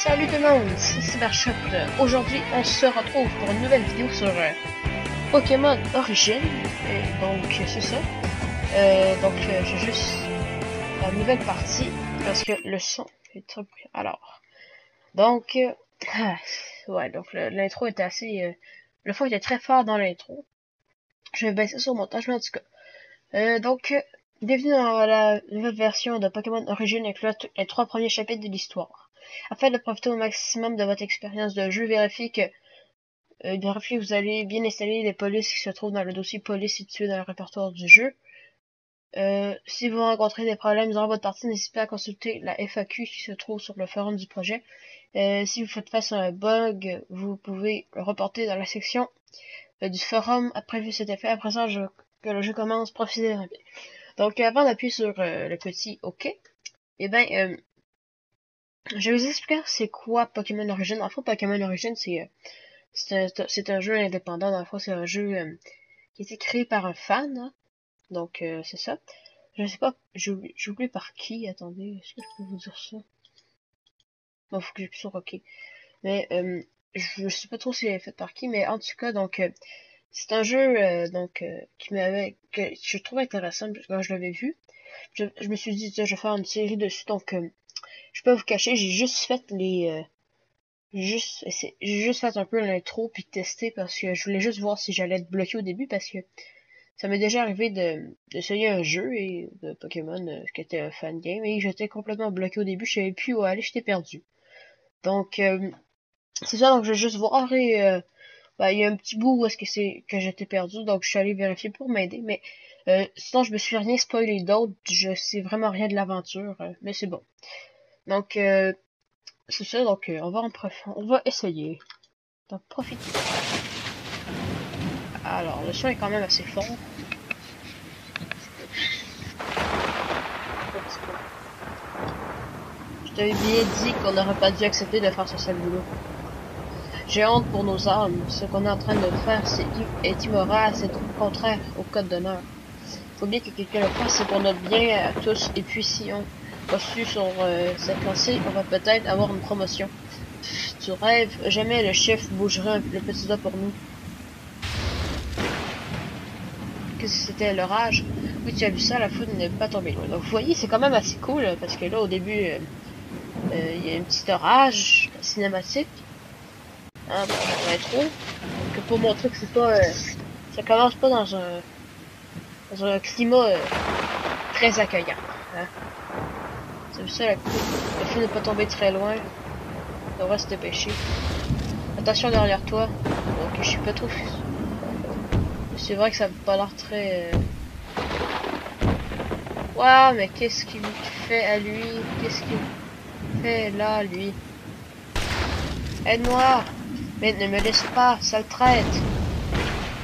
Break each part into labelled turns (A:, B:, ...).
A: Salut tout le monde, c'est Cybershot. Aujourd'hui, on se retrouve pour une nouvelle vidéo sur Pokémon Origin. Donc, c'est ça. J'ai juste la nouvelle partie parce que le son est trop bruyant. Alors, donc, ouais, donc l'intro était assez. Le fond était très fort dans l'intro. Je vais baisser sur le montage, mais en tout cas. Bienvenue dans la nouvelle version de Pokémon Origin incluant les 3 premiers chapitres de l'histoire. Afin de profiter au maximum de votre expérience de jeu, vérifiez que vous allez bien installer les polices qui se trouvent dans le dossier police situé dans le répertoire du jeu. Si vous rencontrez des problèmes durant votre partie, n'hésitez pas à consulter la FAQ qui se trouve sur le forum du projet. Si vous faites face à un bug, vous pouvez le reporter dans la section du forum après vu cet effet. À présent que le jeu commence, profitez bien. Donc avant d'appuyer sur le petit OK, je vais vous expliquer c'est quoi Pokémon Origin. En fait, Pokémon Origin, c'est un jeu indépendant. Dans le fond, c'est un jeu qui a été créé par un fan. Hein. Donc, c'est ça. Je sais pas, j'ai oublié par qui. Attendez, est-ce que je peux vous dire ça? Non, faut que j'appuie sur OK. Mais, je sais pas trop si c'est fait par qui, mais en tout cas, donc, c'est un jeu, que je trouve intéressant quand je l'avais vu. Je me suis dit, tiens, je vais faire une série dessus, donc, je peux pas vous cacher, j'ai juste fait j'ai juste fait un peu l'intro puis tester parce que je voulais juste voir si j'allais être bloqué au début parce que ça m'est déjà arrivé d'essayer un jeu et de Pokémon qui était un fan game et j'étais complètement bloqué au début, je savais plus où aller, j'étais perdu. Donc c'est ça, donc je vais juste voir et il y a un petit bout où est-ce que j'étais perdu, donc je suis allé vérifier pour m'aider, mais sinon je me suis rien spoilé d'autre, je sais vraiment rien de l'aventure, mais c'est bon. Donc c'est ça, donc on va essayer. Donc profitez. Alors, le son est quand même assez fort. Je t'avais bien dit qu'on n'aurait pas dû accepter de faire ce sale boulot. J'ai honte pour nos âmes. Ce qu'on est en train de faire est immoral, c'est contraire au code d'honneur. Faut bien que quelqu'un le fasse, c'est pour notre bien à tous. Et puis si on postule sur cette lancée, on va peut-être avoir une promotion. Tu rêves, jamais le chef bougerait le petit doigt pour nous. Que c'était l'orage. Oui, tu as vu ça, la foudre n'est pas tombée loin. Donc, vous voyez, c'est quand même assez cool, parce que là, au début, il y a un petit orage cinématique. Hein, dans l'intro. Donc, pour montrer que c'est pas... ça commence pas dans un climat très accueillant. Hein. Tu as vu ça, la foudre n'est pas tombée très loin. On devrait se dépêcher. Attention derrière toi. Donc, je suis pas trop... C'est vrai que ça n'a pas l'air très... Waouh, mais qu'est-ce qu'il fait à lui? Qu'est-ce qu'il fait là, lui? Aide-moi! Mais ne me laisse pas, sale traite!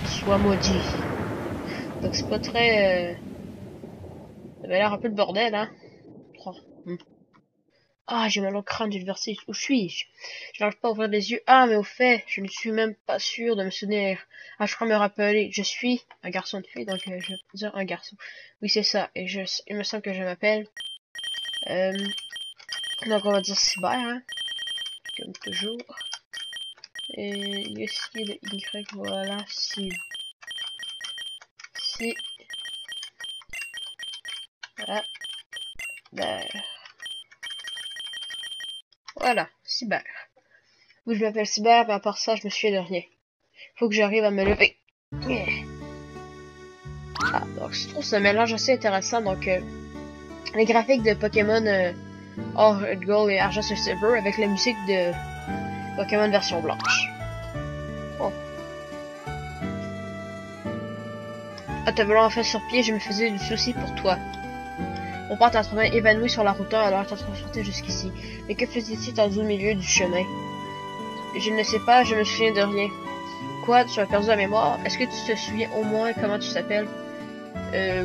A: Sois maudit. Donc c'est pas très... Ça avait l'air un peu le bordel, hein? Oh. Ah, j'ai mal au crâne, j'ai le vertige. Où suis-je? Je n'arrive pas à ouvrir les yeux. Ah, mais au fait, je ne suis même pas sûr de me souvenir. Ah, je crois me rappeler. Je suis un garçon de fille, donc je vais dire un garçon. Oui, c'est ça. Et il me semble que je m'appelle... donc on va dire cyber, hein? Comme toujours. Et ici le Y, voilà, si. Voilà. Voilà, cyber. Oui, je m'appelle cyber, mais à part ça, je me souviens de rien. Faut que j'arrive à me lever. Ah, donc je trouve ce mélange assez intéressant. Donc, les graphiques de Pokémon Or, Gold et Argent et Silver avec la musique de Pokémon version blanche. Oh. Ah, te volant enfin sur pied, je me faisais du souci pour toi. Mon père t'a trouvé évanoui sur la route alors t'a transporté jusqu'ici. Mais que faisait-il au milieu du chemin? Je ne sais pas, je me souviens de rien. Quoi, tu as perdu la mémoire? Est-ce que tu te souviens au moins comment tu t'appelles?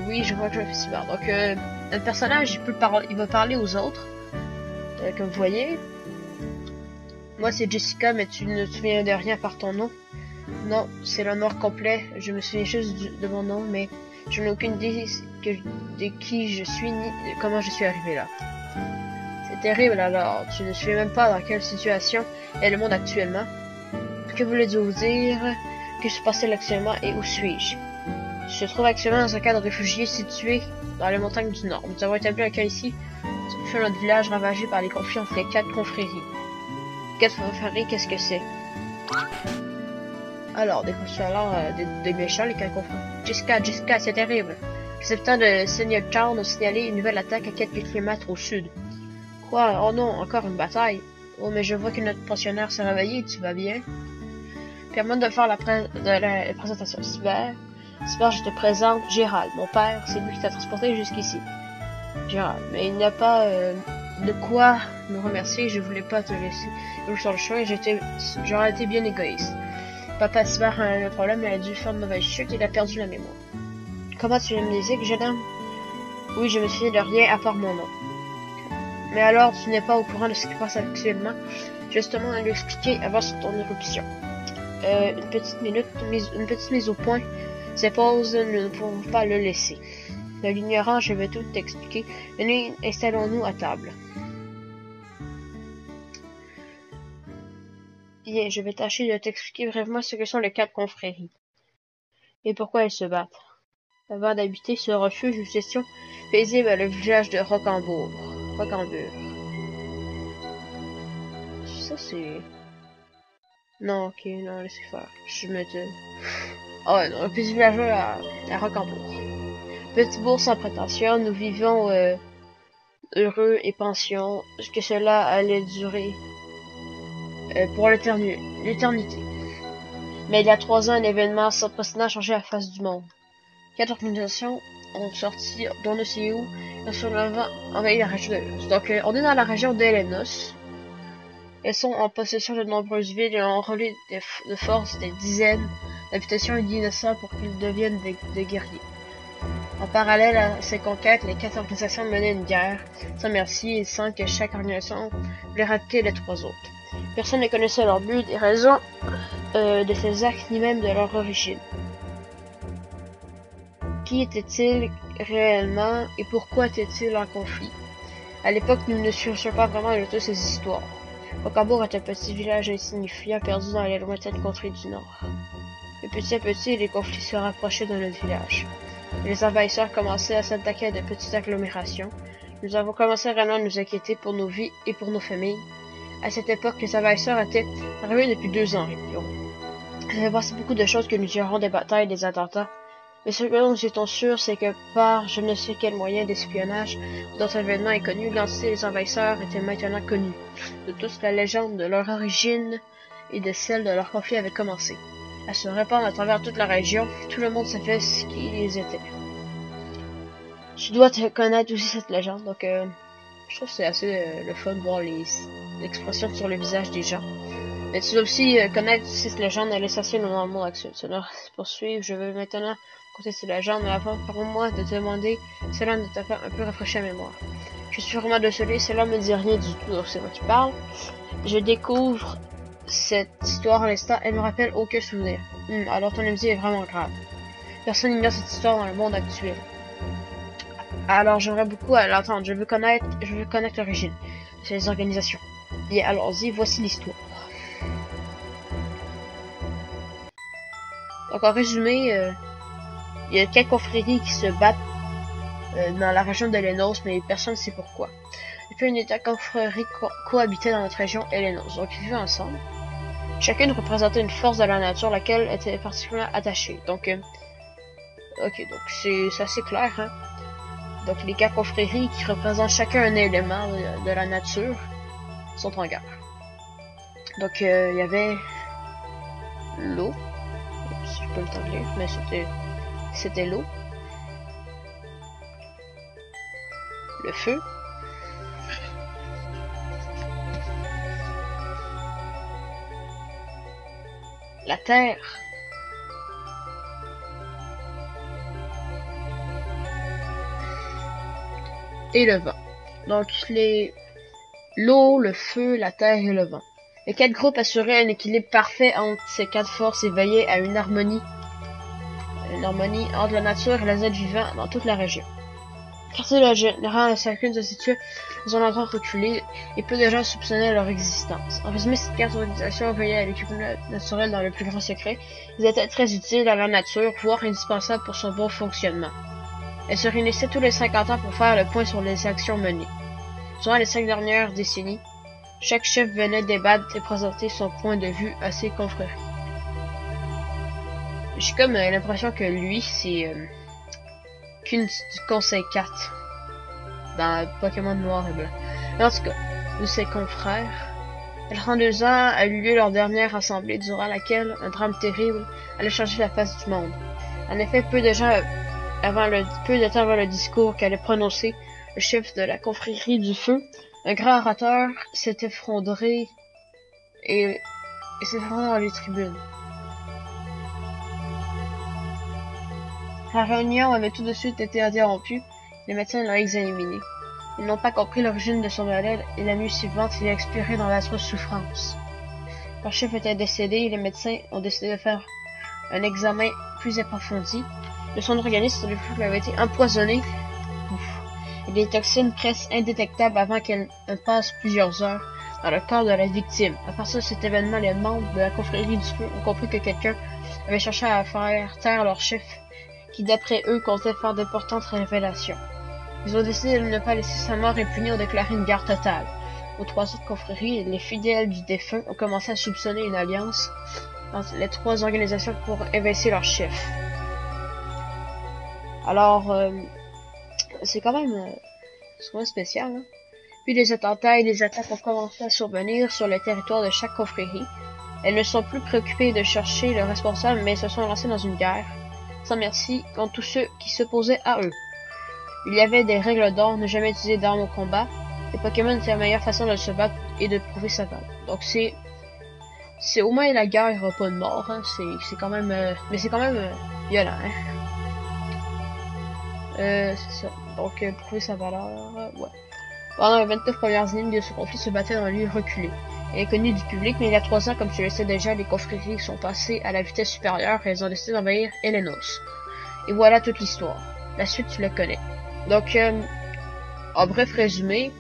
A: Oui, je crois que je me fais si mal. Donc, un personnage, il va parler aux autres. Comme vous voyez. Moi, c'est Jessica, mais tu ne te souviens de rien par ton nom. Non, c'est le noir complet. Je me souviens juste de mon nom, mais je n'ai aucune idée de qui je suis ni de comment je suis arrivé là. C'est terrible alors, tu ne sais même pas dans quelle situation est le monde actuellement. Que voulez-vous dire? Que se passe-t-il actuellement et où suis-je? Je se trouve actuellement dans un camp de réfugiés situé dans les montagnes du Nord. Nous avons établi un camp ici sur notre village ravagé par les conflits entre les 4 confréries. 4 confréries, qu'est-ce que c'est? Alors, des méchants, les 4 confréries. Jessica, c'est terrible. Acceptant de Seigneur Town a signalé une nouvelle attaque à quelques kilomètres au sud. Quoi? Oh non, encore une bataille. Oh, mais je vois que notre pensionnaire s'est réveillé, tu vas bien? Permets de faire la présentation. Cyber, je te présente Gérald, mon père, c'est lui qui t'a transporté jusqu'ici. Gérald, mais il n'y a pas de quoi me remercier, je voulais pas te laisser sur le chemin, j'aurais été bien égoïste. Papa Cyber a un problème, il a dû faire de mauvaises chutes, il a perdu la mémoire. Comment tu me disais, jeune homme? Oui, je me souviens de rien à part mon nom. Mais alors, tu n'es pas au courant de ce qui se passe actuellement? Justement, à lui expliquer avant ton éruption. Une petite mise au point s'impose, nous ne pouvons pas le laisser. De l'ignorant, je vais tout t'expliquer. Venez, installons-nous à table. Bien, je vais tâcher de t'expliquer brièvement ce que sont les 4 confréries. Et pourquoi elles se battent. Avant d'habiter ce refuge, une gestion paisible à le village de Rocambourg. Ça, c'est... Non, ok, non, laissez faire. Je me te... Ah ouais, non, un petit villageois à Rocambourg. Petit bourg sans prétention, nous vivions heureux et pensions que cela allait durer pour l'éternité. Mais il y a 3 ans, un événement sans précédent a changé la face du monde. 4 organisations ont sorti d'on ne sait où, et sur le vent envahi la région de Lénos. Donc, on est dans la région de Lénos. Elles sont en possession de nombreuses villes et ont enrôlé de force des dizaines d'habitations et d'innocents pour qu'ils deviennent des guerriers. En parallèle à ces conquêtes, les 4 organisations menaient une guerre sans merci et sans que chaque organisation voulait éradiquer les 3 autres. Personne ne connaissait leur but, les raisons de ces actes, ni même de leur origine. Qui était-il réellement et pourquoi était-il en conflit? À l'époque, nous ne cherchions pas vraiment de toutes ces histoires. Rocambourg est un petit village insignifiant perdu dans les lointaines contrées du Nord. Et petit à petit, les conflits se rapprochaient de notre village. Les envahisseurs commençaient à s'attaquer à de petites agglomérations. Nous avons commencé vraiment à nous inquiéter pour nos vies et pour nos familles. À cette époque, les envahisseurs étaient arrivés depuis 2 ans en région. Il s'est passé beaucoup de choses que nous gérons des batailles, des attentats. Mais ce que nous étions sûrs, c'est que par je ne sais quel moyen d'espionnage ou d'autres événements inconnus, l'entité des envahisseurs était maintenant connue. De tous, la légende de leur origine et de celle de leur conflit avait commencé à se répandre à travers toute la région. Tout le monde savait ce qu'ils étaient. Tu dois te connaître aussi cette légende, donc je trouve que c'est assez le fun de voir les expressions sur le visage des gens. Mais tu dois aussi connaître cette légende, elle est essentielle dans le monde actuel. Pour poursuivre, je veux maintenant compter cette légende, mais avant, permets-moi de te demander, cela ne t'a pas un peu rafraîchi la mémoire. Je suis vraiment désolé, cela me dit rien du tout, donc c'est moi qui parle. Je découvre cette histoire à l'instant, elle me rappelle aucun souvenir. Alors ton amitié est vraiment grave. Personne n'ignore cette histoire dans le monde actuel. Alors j'aimerais beaucoup l'entendre, je veux connaître l'origine de ces organisations. Bien, allons-y, voici l'histoire. Donc en résumé, il y a 4 confréries qui se battent dans la région de Lénos, mais personne ne sait pourquoi. Depuis une état confréries cohabitaient dans notre région et Lénos, donc ils vivaient ensemble. Chacune représentait une force de la nature, laquelle était particulièrement attachée. Donc, ok, donc c'est assez clair, hein. Donc les 4 confréries qui représentent chacun un élément de la nature sont en guerre. Donc il y avait l'eau, si je peux le temps lire, mais c'était l'eau, le feu, la terre, et le vent. Donc l'eau, le feu, la terre et le vent. Les 4 groupes assuraient un équilibre parfait entre ces 4 forces et veillaient à une harmonie entre la nature et les êtres vivants dans toute la région. Quartier de général chacune se situait dans un endroit reculé et peu de gens soupçonnaient leur existence. En résumé, cette carte d'organisation veillait à l'équipement naturel dans le plus grand secret. Ils étaient très utiles à la nature, voire indispensables pour son bon fonctionnement. Elle se réunissait tous les 50 ans pour faire le point sur les actions menées. Durant les 5 dernières décennies, chaque chef venait débattre et présenter son point de vue à ses confrères. J'ai comme l'impression que lui, c'est qu'une du Conseil 4 dans Pokémon Noir et Blanc. Mais en tout cas, de ses confrères, il y a 32 ans a eu lieu leur dernière assemblée durant laquelle un drame terrible allait changer la face du monde. En effet, peu de temps avant le discours qu'allait prononcer le chef de la confrérie du feu, un grand orateur s'est effondré et s'est effondré dans les tribunes. La réunion avait tout de suite été interrompue. Les médecins l'ont examiné. Ils n'ont pas compris l'origine de son malade et la nuit suivante, il a expiré dans d'atroces souffrances. Leur chef était décédé et les médecins ont décidé de faire un examen plus approfondi de son organisme depuis qu'il avait été empoisonné et des toxines presque indétectables avant qu'elles ne passent plusieurs heures dans le corps de la victime. À partir de cet événement, les membres de la confrérie du feu ont compris que quelqu'un avait cherché à faire taire leur chef, qui d'après eux comptait faire d'importantes révélations. Ils ont décidé de ne pas laisser sa mort impunie, ont déclaré une guerre totale. Aux 3 autres confréries, les fidèles du défunt ont commencé à soupçonner une alliance entre les 3 organisations pour évincer leur chef. Alors, c'est quand même spécial, hein? Puis les attentats et les attaques ont commencé à survenir sur le territoire de chaque confrérie. Elles ne sont plus préoccupées de chercher le responsable, mais se sont lancées dans une guerre sans merci contre tous ceux qui s'opposaient à eux. Il y avait des règles d'or, ne jamais utiliser d'armes au combat. Les Pokémon, c'est la meilleure façon de se battre et de prouver sa valeur. Donc c'est au moins la guerre, il n'y aura pas de mort, hein. C'est quand même, mais c'est quand même violent, hein. C'est ça. Donc prouver sa valeur, ouais. Pendant les 29 premières années de ce conflit se battait dans un lieu reculé. Inconnu du public, mais il y a 3 ans, comme tu le sais déjà, les confréries sont passées à la vitesse supérieure et elles ont décidé d'envahir Elenos. Et voilà toute l'histoire. La suite, tu la connais. Donc, en bref résumé,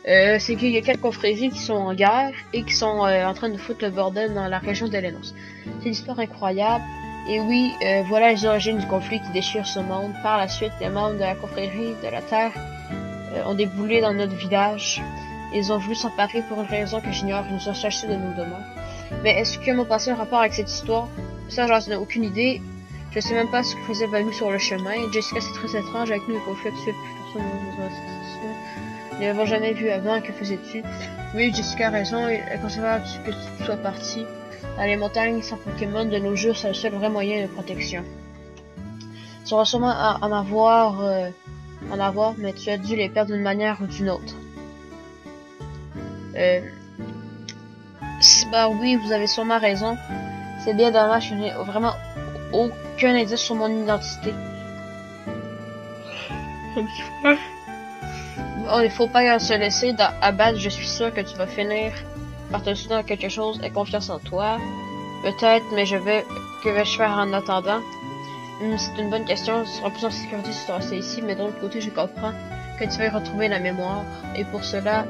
A: c'est qu'il y a 4 confréries qui sont en guerre et qui sont en train de foutre le bordel dans la région d'Elenos. C'est une histoire incroyable. Et oui, voilà les origines du conflit qui déchire ce monde. Par la suite, les membres de la confrérie de la Terre ont déboulé dans notre village. Ils ont voulu s'emparer pour une raison que j'ignore. Ils nous ont chassés de nos demeures. Mais est-ce que mon passé a un rapport avec cette histoire? Ça, j'en ai aucune idée. Je sais même pas ce que faisait Balou sur le chemin. Jessica, c'est très étrange avec nous, le conflit actuel. Personne ne l'avons jamais vu avant. Que faisais-tu? Oui, Jessica a raison. Elle concevait que tu sois parti. Dans les montagnes sans Pokémon de nos jours, c'est le seul vrai moyen de protection. Tu vas sûrement en avoir, mais tu as dû les perdre d'une manière ou d'une autre. Bah oui, vous avez sûrement raison. C'est bien dommage, je n'ai vraiment aucun indice sur mon identité. Bon, il faut pas se laisser abattre, je suis sûr que tu vas finir par te souvenir de quelque chose et confiance en toi. Peut-être, mais que vais-je faire en attendant? C'est une bonne question, tu seras plus en sécurité si tu restes ici, mais d'un autre côté, je comprends que tu vas retrouver la mémoire, et pour cela,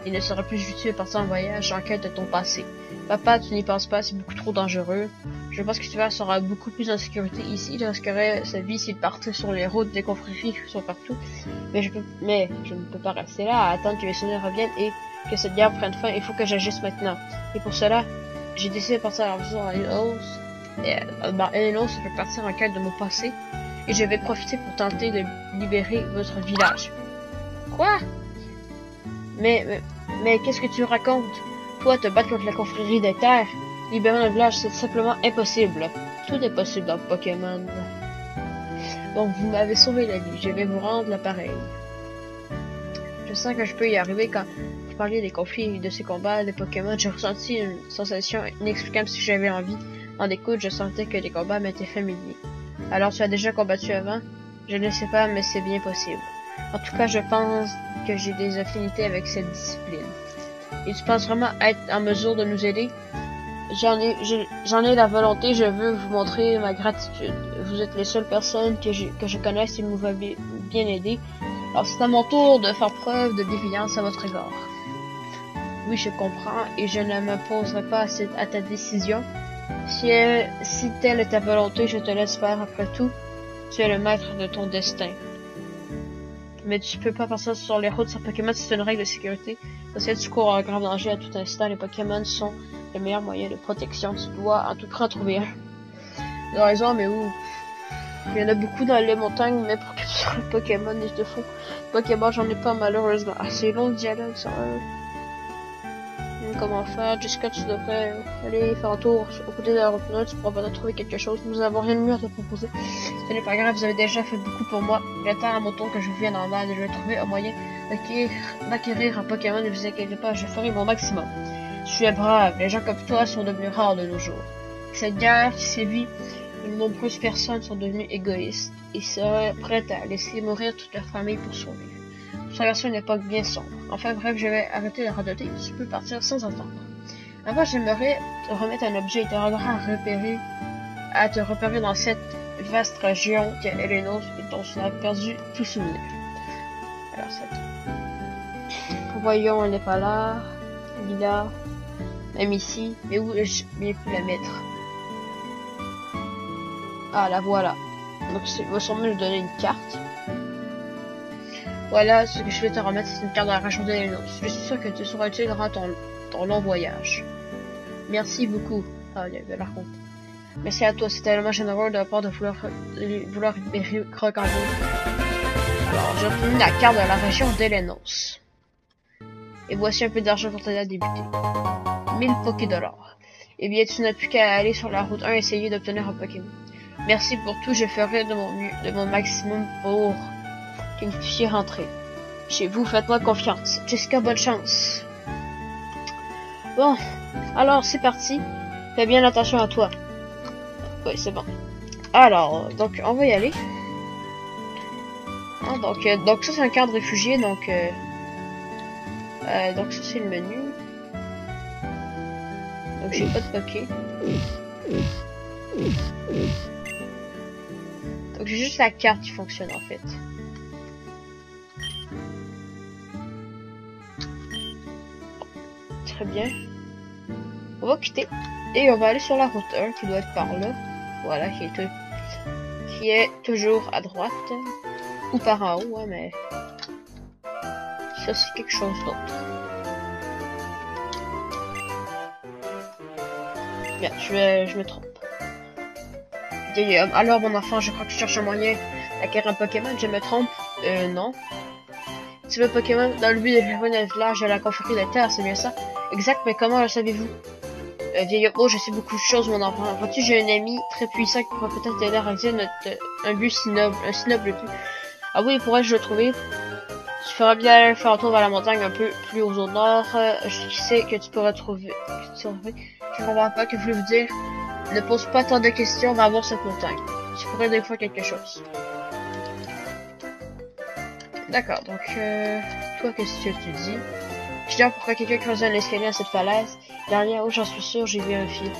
A: il ne sera plus utile de partir en voyage en quête de ton passé. Papa, tu n'y penses pas, c'est beaucoup trop dangereux. Je pense que tu seras beaucoup plus en sécurité ici. Il risquerait sa vie s'il partait sur les routes des confréries qui sont partout. Mais je ne peux pas rester là à attendre que mes souvenirs reviennent et que cette guerre prenne fin. Il faut que j'agisse maintenant. Et pour cela, j'ai décidé de partir à la maison à Elenos. Dans Elenos, je vais partir en quête de mon passé. Et je vais profiter pour tenter de libérer votre village. Quoi? Mais qu'est-ce que tu racontes? Toi, te battre contre la confrérie des terres, libérer un village, c'est simplement impossible. Tout est possible dans Pokémon. Donc, vous m'avez sauvé la vie. Je vais vous rendre l'appareil. Je sens que je peux y arriver quand vous parliez des conflits et de ces combats de Pokémon. J'ai ressenti une sensation inexplicable si j'avais envie. En écoute, je sentais que les combats m'étaient familiers. Alors, tu as déjà combattu avant? Je ne sais pas, mais c'est bien possible. En tout cas, je pense que j'ai des affinités avec cette discipline. Et tu penses vraiment être en mesure de nous aider? J'en ai la volonté, je veux vous montrer ma gratitude. Vous êtes les seules personnes que je connaisse et vous bien aider. Alors c'est à mon tour de faire preuve de bienveillance à votre égard. Oui, je comprends et je ne m'opposerai pas à ta décision. Si telle est ta volonté, je te laisse faire. Après tout, tu es le maître de ton destin. Mais tu peux pas passer sur les routes sans Pokémon, c'est une règle de sécurité. Parce que tu cours un grand danger à tout instant, les Pokémon sont le meilleur moyen de protection. Tu dois en tout cas en trouver un. Tu as raison, mais où? Il y en a beaucoup dans les montagnes, mais pour capturer un Pokémon, il te faut Pokémon, j'en ai pas malheureusement. C'est long le dialogue, ça. Comment faire? Jessica, tu devrais aller faire un tour au côté de la route nord, tu pourras peut-être trouver quelque chose. Nous avons rien de mieux à te proposer. Ce n'est pas grave, vous avez déjà fait beaucoup pour moi. Il est temps à mon tour que je vienne en aide. Je vais trouver un moyen d'acquérir un Pokémon. Ne vous inquiétez pas, je ferai mon maximum. Je suis brave, les gens comme toi sont devenus rares de nos jours. Cette guerre qui sévit, de nombreuses personnes sont devenues égoïstes et seraient prêtes à laisser mourir toute leur famille pour survivre. Nous traversons une époque bien sombre. Enfin bref, je vais arrêter de radoter, tu peux partir sans attendre. Avant, j'aimerais te remettre un objet et te rendre à te repérer dans cette vaste région qu'est Elenos et dont tu as perdu tout souvenir. Alors, voyons, elle n'est pas là. Elle est là. Même ici. Mais où je vais plus la mettre? Ah, la voilà. Donc, il va sûrement nous donner une carte. Voilà, ce que je vais te remettre, c'est une carte de la région d'Elenos. Je suis sûr que tu seras utile durant ton long voyage. Merci beaucoup. Ah, il y avait la honte. Merci à toi, c'est tellement généreux de la part de vouloir libérer Croc-en-Boule. Alors, j'ai obtenu la carte de la région d'Elenos. Et voici un peu d'argent pour t'aider à débuter. 1000 Pokédollars. Eh bien, tu n'as plus qu'à aller sur la route 1 et essayer d'obtenir un Pokémon. Merci pour tout, je ferai de mon mieux, de mon maximum pour que vous puissiez rentrer. Chez vous, faites-moi confiance. Jessica, bonne chance. Bon, alors c'est parti. Fais bien attention à toi. Oui, c'est bon. Alors, donc on va y aller. Ah, donc ça c'est un camp de réfugiés, donc ça c'est le menu. Donc j'ai pas de Poké. Donc j'ai juste la carte qui fonctionne en fait. Très bien. On va quitter. Et on va aller sur la route 1 qui doit être par là. Voilà, qui est toujours à droite. Ou par en haut, hein, mais ça c'est quelque chose d'autre. Bien, je me trompe. Alors mon enfant, je crois que tu cherches un moyen d'acquérir un Pokémon, je me trompe? Non. Tu veux Pokémon dans le but de rejoindre un village à la confrérie de terre, c'est bien ça? Exact, mais comment le savez-vous? Vieil homme, je sais beaucoup de choses, mon enfant. Vois-tu, j'ai un ami très puissant qui pourrait peut-être t'aider à réaliser un but si noble, but. Ah oui, pourrais-je le trouver? Tu feras bien faire un tour vers la montagne un peu plus au nord. Je sais que tu pourras trouver. Je ne comprends pas, que voulez-vous dire? Ne pose pas tant de questions, va voir cette montagne. Tu pourrais des fois quelque chose. D'accord, donc toi, qu'est-ce que tu dis? Je dis pourquoi quelqu'un creusait un escalier à cette falaise. Derrière où, j'en suis sûr, j'ai vu un fil.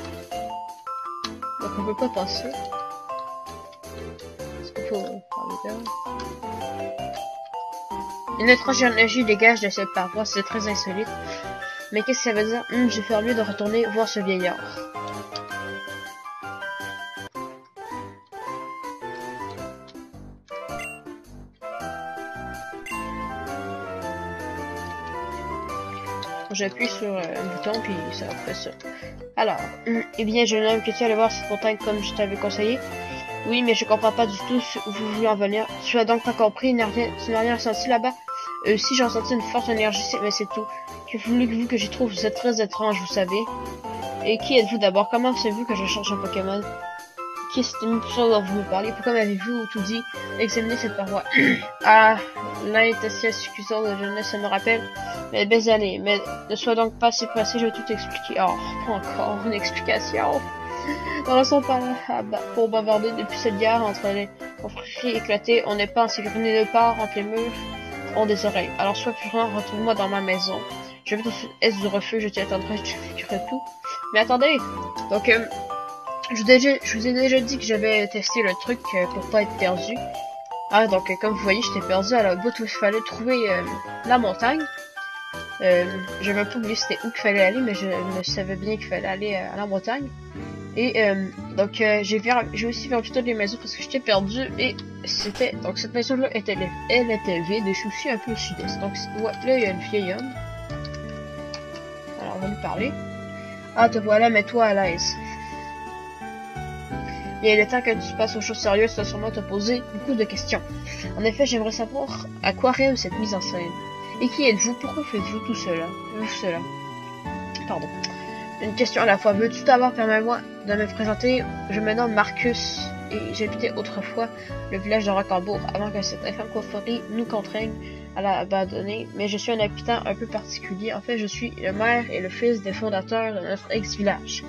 A: Donc on peut pas passer. Est-ce qu'il faut parler là? Une étrange énergie dégage de cette paroi, c'est très insolite. Mais qu'est-ce que ça veut dire? J'ai fait mieux de retourner voir ce vieillard. J'appuie sur un bouton puis ça fait ça. Alors, eh bien jeune homme, que tu allais voir cette montagne comme je t'avais conseillé? Oui, mais je comprends pas du tout où vous voulez en venir. Tu as donc pas compris, tu n'as rien ressenti là-bas? Si j'ai ressenti une forte énergie, mais c'est tout. Que voulez-vous que j'y trouve? Vous êtes très étrange, vous savez. Et qui êtes-vous d'abord? Comment savez-vous que je cherche un Pokémon? Qui est cette émission dont vous me parlez? Pourquoi m'avez-vous tout dit? Examinez cette paroi. Ah, l'intention de jeunesse, ça me rappelle mes belles années. Mais ne sois donc pas si pressé, je vais tout expliquer. Oh, pas encore une explication. Dans son pas pour bavarder depuis cette guerre entre les confréries éclatées, on n'est pas en sécurité nulle part, entre les murs ont des oreilles. Alors sois prudent, retrouve-moi dans ma maison. Je vais tout est du refuge, je t'y attendrai, je ferai tout. Mais attendez, donc je vous ai déjà dit que j'avais testé le truc pour pas être perdu. Ah, donc comme vous voyez, j'étais perdu à la bout où il fallait trouver la montagne. J'avais un peu oublié c'était où qu'il fallait aller, mais je me savais bien qu'il fallait aller à la montagne. Et donc j'ai aussi vu toutes les maisons parce que j'étais perdu et c'était donc cette maison là elle était vide et je suis aussi un peu au sud-est. Donc ouais, là il y a une vieille homme. Alors on va lui parler. Ah te voilà, mets-toi à l'aise. Il est temps que tu passes aux choses sérieuses, tu vas sûrement te poser beaucoup de questions. En effet, j'aimerais savoir à quoi rêve cette mise en scène. Et qui êtes-vous? Pourquoi faites-vous tout cela? Pardon. Une question à la fois. Veux-tu d'abord permets-moi de me présenter? Je me nomme Marcus et j'habitais autrefois le village de Rocambourg avant que cette infâme confrérie nous contraigne à l'abandonner. Mais je suis un habitant un peu particulier. En fait, je suis le maire et le fils des fondateurs de notre ex-village.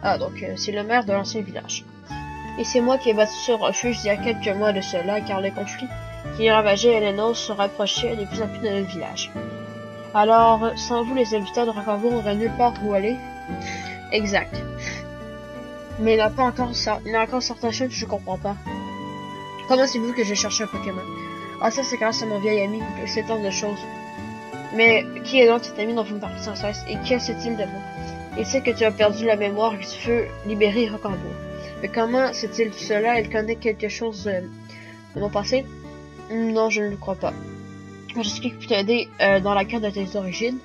A: Ah, donc c'est le maire de l'ancien village. Et c'est moi qui ai bâti ce refuge il y a quelques mois de cela, car les conflits qui ravageaient Elenos se rapprochaient de plus en plus de notre village. Alors, sans vous, les habitants de Rocambourg n'auraient nulle part où aller. Exact. Mais il n'y a encore certaines choses que je comprends pas. Comment c'est-vous que j'ai cherché un Pokémon? Ah, ça c'est grâce à mon vieil ami, c'est tant de choses. Mais qui est donc cet ami dont vous me parlez sans cesse? Et que sait-il de vous? Il sait que tu as perdu la mémoire et que tu veux libérer Rocambourg. Mais comment sait-il cela? Il connaît quelque chose de mon passé? Non, je ne le crois pas. Je sais qu'il peut t'aider dans la quête de tes origines.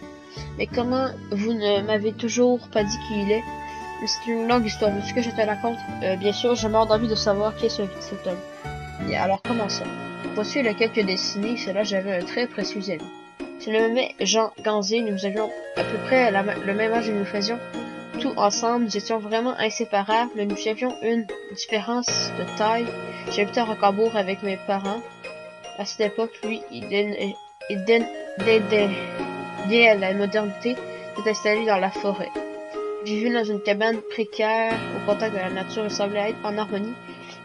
A: Mais comment vous ne m'avez toujours pas dit qui il est? C'est une longue histoire. Veux-tu que je te la conte? Bien sûr, j'ai mort d'envie de savoir qui est cet homme. Et alors, comment ça? Voici le quelques décennies, cela j'avais un très précieux ami. C'est le même Jean Ganzier, nous avions à peu près le même âge et nous faisions tout ensemble, nous étions vraiment inséparables, mais nous avions une différence de taille. J'habitais à Rocambourg avec mes parents. À cette époque, lui, il dédiait à la modernité, s'est installé dans la forêt. Vivait dans une cabane précaire, au contact de la nature, il semblait être en harmonie,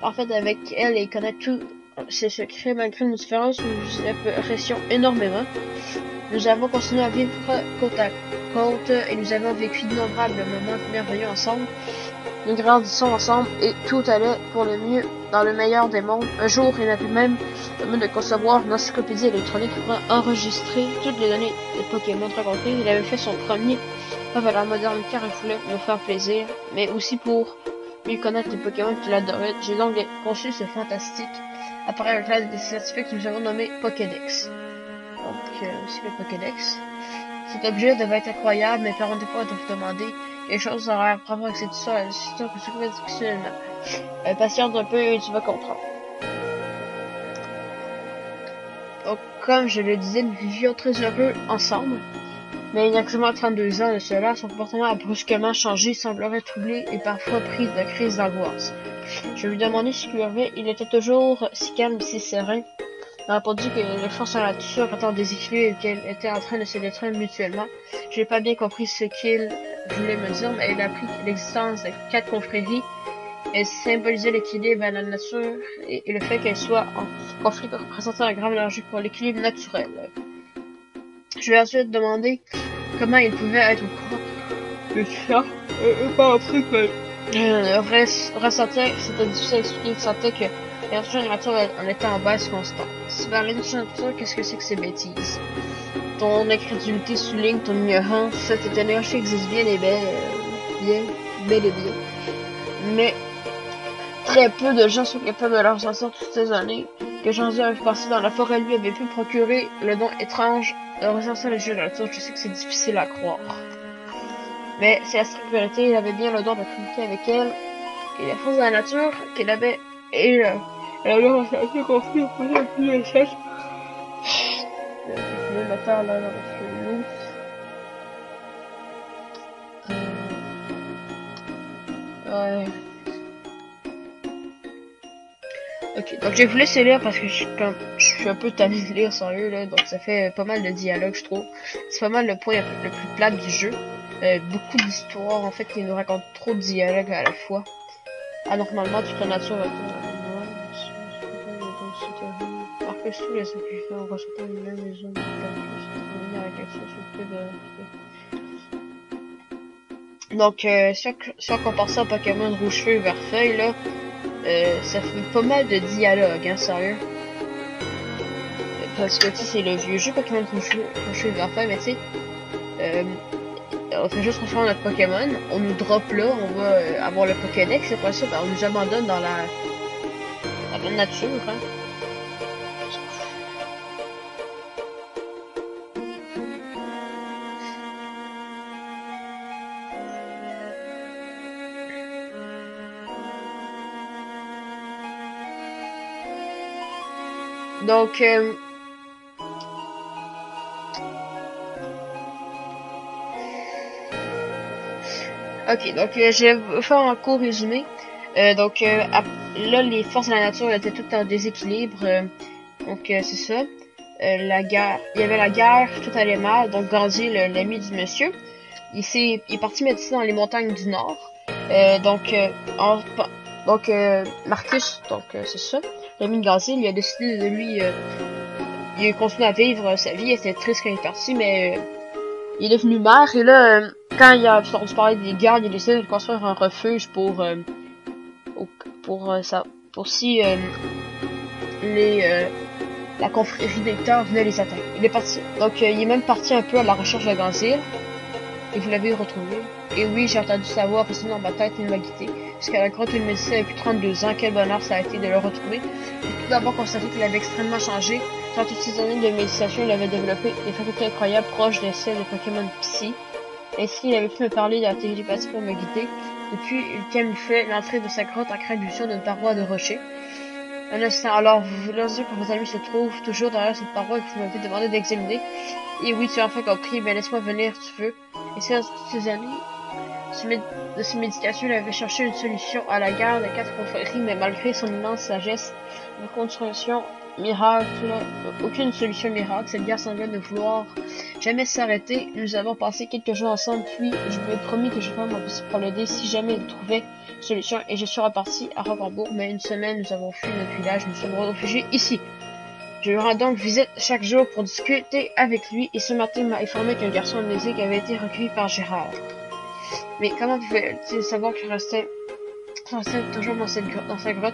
A: parfaite avec elle et connaître tous ses secrets. Malgré nos différences, nous nous apprécions énormément. Nous avons continué à vivre côte à côte et nous avons vécu d'innombrables moments merveilleux ensemble. Nous grandissons ensemble et tout allait pour le mieux dans le meilleur des mondes. Un jour, il avait même permis de concevoir une encyclopédie électronique pour enregistrer toutes les données des Pokémon rencontrés. Il avait fait son premier pas à la modernité car il voulait me faire plaisir, mais aussi pour mieux connaître les Pokémon qu'il adorait. J'ai donc conçu ce fantastique appareil avec l'aide des scientifiques que nous avons nommé Pokédex. Donc, c'est le Pokédex. Cet objet devait être incroyable, mais permettez pas de vous demander quelque chose à rapport avec cette histoire que je trouvais difficilement. Patiente un peu et tu vas comprendre. Donc, comme je le disais, nous vivions très heureux ensemble. Mais il y a quasiment 32 ans de cela, son comportement a brusquement changé, semblerait troublé et parfois pris de crises d'angoisse. Je lui demandais ce qui lui arrivait, il était toujours si calme et si serein. Il a répondu que les forces de la nature étaient en déséquilibre et qu'elles étaient en train de se détruire mutuellement. J'ai pas bien compris ce qu'il voulait me dire, mais il a appris que l'existence de 4 confréries et symbolisait l'équilibre à la nature et le fait qu'elle soit en conflit représentait un grave danger pour l'équilibre naturel. Je lui ai ensuite demandé comment il pouvait être au courant de tout ça et pas un truc ressentait, c'était difficile à expliquer, il sentait que la nature en était en baisse constante. Si tu parlais de nature, qu'est-ce que c'est que ces bêtises? Ton incrédulité souligne ton ignorance, cette énergie existe bien et bel et bien. Mais très peu de gens sont capables de leur sentir toutes ces années que Jean-Dieu avait passé dans la forêt, lui avait pu procurer le don étrange de ressentir les jeux de la nature. Je sais que c'est difficile à croire. Mais c'est la stricte vérité, il avait bien le don de communiquer avec elle et la force de la nature qu'elle avait et elle avait ressenti conflit au point de plus de chef. Le moteur là dans le flou. Ouais. Ok, donc j'ai voulu laisser lire parce que je suis un peu tanné de lire sérieux là, donc ça fait pas mal de dialogues je trouve. C'est pas mal le point le plus plate du jeu. Beaucoup d'histoires en fait qui nous racontent trop de dialogues à la fois. Anormalement toute la nature va alors que sous les sacrifiés en ressentant une même maison de avec l'action de donc si on compare ça à Pokémon rouge feu vert feuille là, Ça fait pas mal de dialogues, hein, sérieux. Parce que, tu sais, c'est le vieux jeu Pokémon qu'on joue les enfants, mais tu sais, euh, on fait juste transformer notre Pokémon, on nous drop là, on va avoir le Pokédex, et après ça, ben, on nous abandonne dans la nature, hein. Donc, ok, donc je vais faire un court résumé. Là, les forces de la nature étaient toutes en déséquilibre. C'est ça. La guerre, il y avait la guerre, tout allait mal. Donc Gandhi, l'ami du monsieur, il est parti méditer dans les montagnes du Nord. Donc, Marcus, c'est ça. L'ami de Gandhi, il a décidé de lui, il a continué à vivre sa vie. Il était triste quand il est parti, mais il est devenu maire. Et là, quand il a entendu parler des guerres, il a décidé de construire un refuge pour ça, pour si les la confrérie des Terres venait les attaquer. Il est parti. Donc, il est même parti un peu à la recherche de Ganzil. Et vous l'avez retrouvé. Et oui, j'ai entendu sa voix résonner dans ma tête et il m'a guidé. Jusqu'à la grotte où il méditait depuis 32 ans. Quel bonheur ça a été de le retrouver. J'ai tout d'abord constaté qu'il avait extrêmement changé. Dans toutes ces années de méditation, il avait développé des facultés incroyables proches de celles de Pokémon Psy. Ainsi, il avait pu me parler de la télépathie pour me guider. Depuis, il camouflait l'entrée de sa grotte en création d'une paroi de rocher. Un instant, alors vous voulez dire que vos amis se trouvent toujours derrière cette paroi et que vous m'avez demandé d'examiner. Et oui, tu as enfin compris, mais laisse-moi venir, tu veux. Et c'est dans toutes ces années de ces médications, il avait cherché une solution à la guerre des quatre confréries, mais malgré son immense sagesse, aucune solution miracle, aucune solution miracle, cette guerre semblait ne vouloir jamais s'arrêter. Nous avons passé quelques jours ensemble, puis je lui ai promis que je ferais mon possible pour l'aider si jamais il trouvait une solution, et je suis reparti à Roquembourg, mais une semaine, nous avons fui notre village, nous sommes réfugiés ici. Je lui rends donc visite chaque jour pour discuter avec lui, et ce matin, il m'a informé qu'un garçon amnésique avait été recueilli par Gérard. Mais comment pouvait-il savoir que je restais toujours dans sa grotte?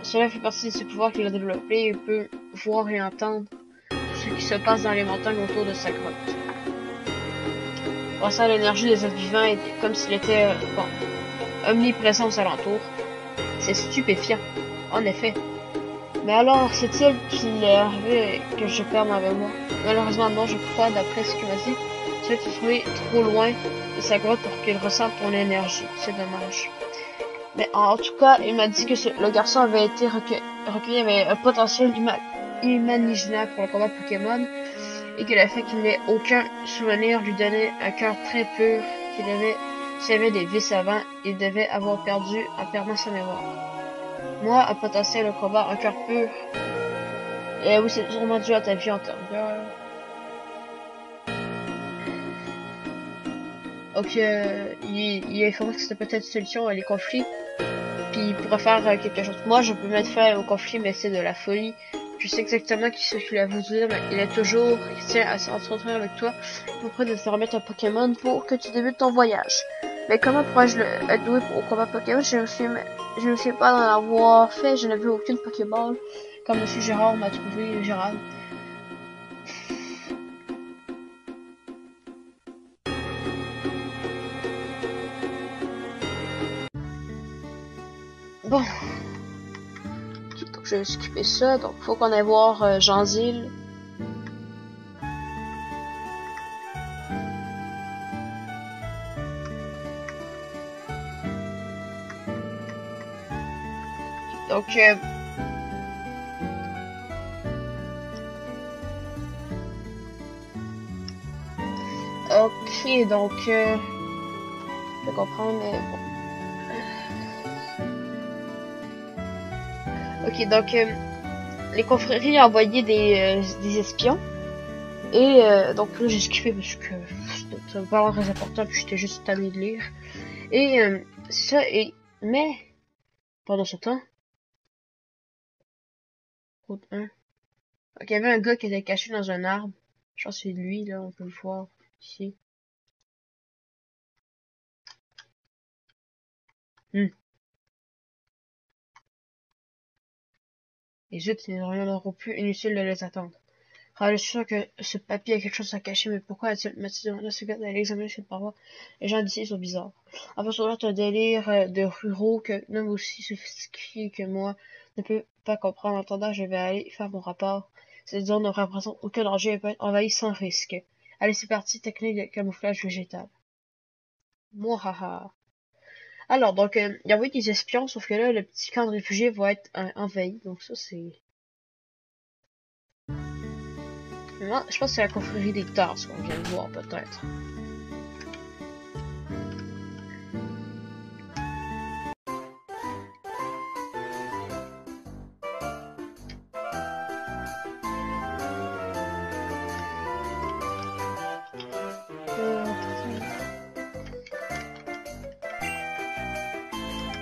A: Cela fait partie de ses pouvoirs qu'il a développés et peut voir et entendre ce qui se passe dans les montagnes autour de sa grotte. On ressent l'énergie des êtres vivants et comme s'il était omniprésent aux alentours. C'est stupéfiant, en effet. Mais alors, c'est-il qu'il est arrivé que je perde ma mémoire? Malheureusement non, je crois, d'après ce qu'il m'a dit, tu as été trouvé trop loin de sa grotte pour qu'il ressente ton énergie. C'est dommage. Mais en tout cas, il m'a dit que le garçon avait été recueilli avait un potentiel inimaginable pour le combat Pokémon et que le fait qu'il n'ait aucun souvenir lui donnait un cœur très pur, s'il avait des vices avant, il devait avoir perdu en perdant sa mémoire. Moi, un potentiel de combat, un cœur pur, et oui, c'est sûrement dû à ta vie antérieure. Donc, il a informé que c'était peut-être une solution à les conflits. Puis il pourrait faire quelque chose. Moi, je peux mettre fin au conflit, mais c'est de la folie. Je sais exactement ce qu'il a voulu dire, mais il tient à s'entretenir avec toi, auprès de te remettre un Pokémon pour que tu débutes ton voyage. Mais comment pourrais-je être doué au combat Pokémon? Je ne me souviens pas d'en avoir fait, je n'ai vu aucune Pokéball, comme Monsieur Gérard m'a trouvé, Gérald. Bon, donc je vais skipper ça, donc faut qu'on aille voir Jean-Zil. Donc, ok, donc, je peux comprendre, mais bon. Ok, donc, les confréries ont envoyé des espions. Et donc là, j'ai skippé parce que c'était pas très important, puis j'étais juste tanné de lire. Et c'est ça, mais, pendant ce temps, route 1. Donc, il y avait un gars qui était caché dans un arbre. Je pense que c'est lui, là, on peut le voir ici. Hmm. Et zut, ils n'auront plus inutile de les attendre. Ah, je suis sûr que ce papier a quelque chose à cacher, mais pourquoi a-t-il demandé à ce gars d'aller examiner cette paroi? Les gens d'ici sont bizarres. Après cela, un délire de ruraux que même aussi sophistiqué que moi ne peut pas comprendre. En attendant, je vais aller faire mon rapport. Cette zone ne représente aucun danger et peut être envahie sans risque. Allez, c'est parti, technique de camouflage végétal. Mouhaha. Alors, donc, il y a des espions, sauf que là, le petit camp de réfugiés va être envahi. Donc ça, c'est... Moi, je pense que c'est la confrérie des tasses qu'on vient de voir, peut-être.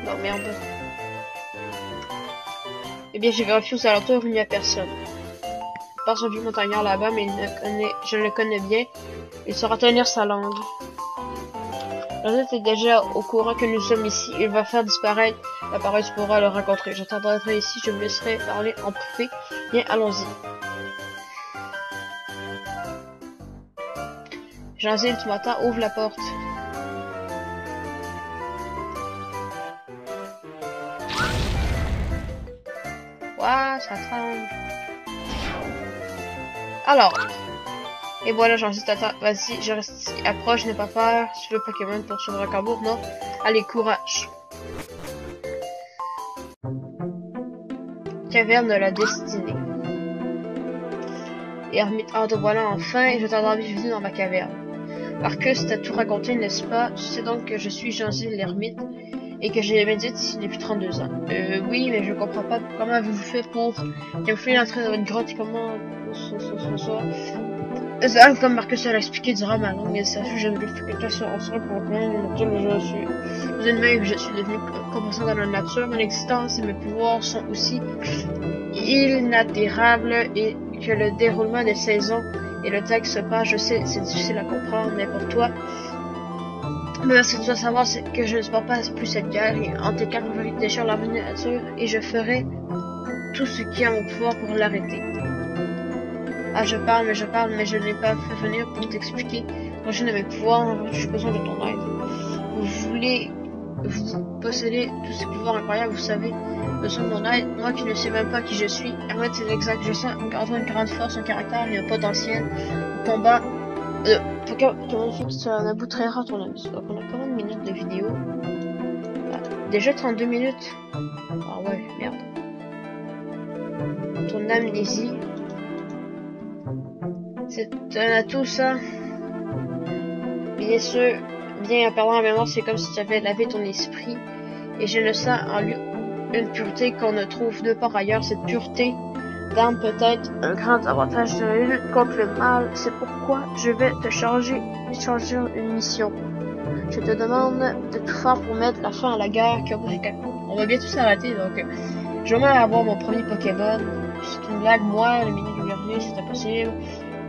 A: Non, merde. Eh bien, j'ai vérifié aux alentours, il n'y a personne. Par son vieux montagnard là-bas, mais je le connais bien. Il saura tenir sa langue. L'autre est déjà au courant que nous sommes ici. Il va faire disparaître l'appareil, tu pourras le rencontrer. J'attendrai ici, je me laisserai parler en privé. Bien, allons-y. Jean-Zil, tu m'entends? Ouvre la porte. Ouah, ça tremble. Alors. Et voilà, Jean-Zil, t'attends. Vas-y, je reste ici. Approche, n'aie pas peur. Tu veux Pokémon pour suivre un cabourg, non? Allez, courage. Caverne de la destinée. Ermite, te voilà enfin, et je t'entends bienvenue dans ma caverne. Marcus t'a tout raconté, n'est-ce pas? Tu sais donc que je suis Jean-Zil l'ermite, et que j'ai médite ici depuis 32 ans. Oui, mais je comprends pas comment avez-vous fait pour camoufler l'entrée dans une grotte et comment... Comme Marcus l'a expliqué durant ma longue méditation, j'ai voulu faire quelque chose ensemble pour reconnaître lequel je suis. Vous êtes même que je suis devenu compensant dans la nature. Mon existence et mes pouvoirs sont aussi inaltérables et que le déroulement des saisons et le texte se passe, je sais, c'est difficile à comprendre, mais pour toi, mais ce que tu dois savoir, c'est que je ne supporte pas plus cette guerre et en tes cas, je vais déchirer la nature et je ferai tout ce qui est à mon pouvoir pour l'arrêter. Ah, je parle, mais je n'ai pas fait venir pour t'expliquer. Quand je n'ai mes pouvoirs, j'ai besoin de ton aide. Vous possédez tous ces pouvoirs incroyables, vous savez, besoin de mon aide. Moi qui ne sais même pas qui je suis. Hermite, c'est exact. Je sens qu'Antoine a une grande force, un caractère et un potentiel. Au combat. Pokémon fixe, c'est un bout très rare ton ami. Donc on a combien de minutes de vidéo? Ah, déjà 32 minutes. Ah ouais, merde. Ton amnésie. C'est un atout, ça. Bien sûr, bien en perdant la mémoire, c'est comme si tu avais lavé ton esprit. Et je ne sens en lui une pureté qu'on ne trouve nulle part ailleurs. Cette pureté d'âme peut être un grand avantage de la lutte contre le mal. C'est pourquoi je vais te changer une mission. Je te demande de tout faire pour mettre la fin à la guerre. On va bientôt s'arrêter, donc je vais avoir mon premier Pokémon. C'est une blague, moi, le mini guerrier, c'était possible.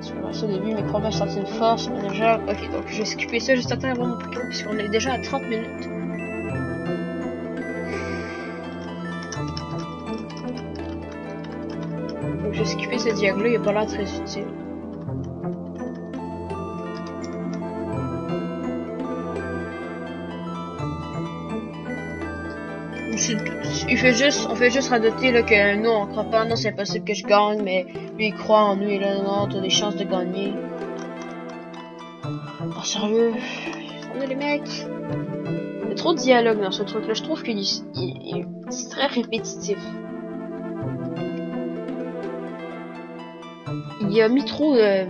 A: Parce que ça au début, mes promesses sortent une force, manager. Ok, donc je vais skipper ça juste à temps avant mon Pokémon, puisqu'on est déjà à 30 minutes. Donc je vais skipper ce dialogue-là, il a pas l'air très utile. On fait juste radoter là, que nous on croit pas, non c'est impossible que je gagne, mais lui il croit en nous et là non, t'as des chances de gagner. Oh sérieux, on est les mecs. Il y a trop de dialogue dans ce truc là, je trouve que c'est très répétitif. Il a mis trop de...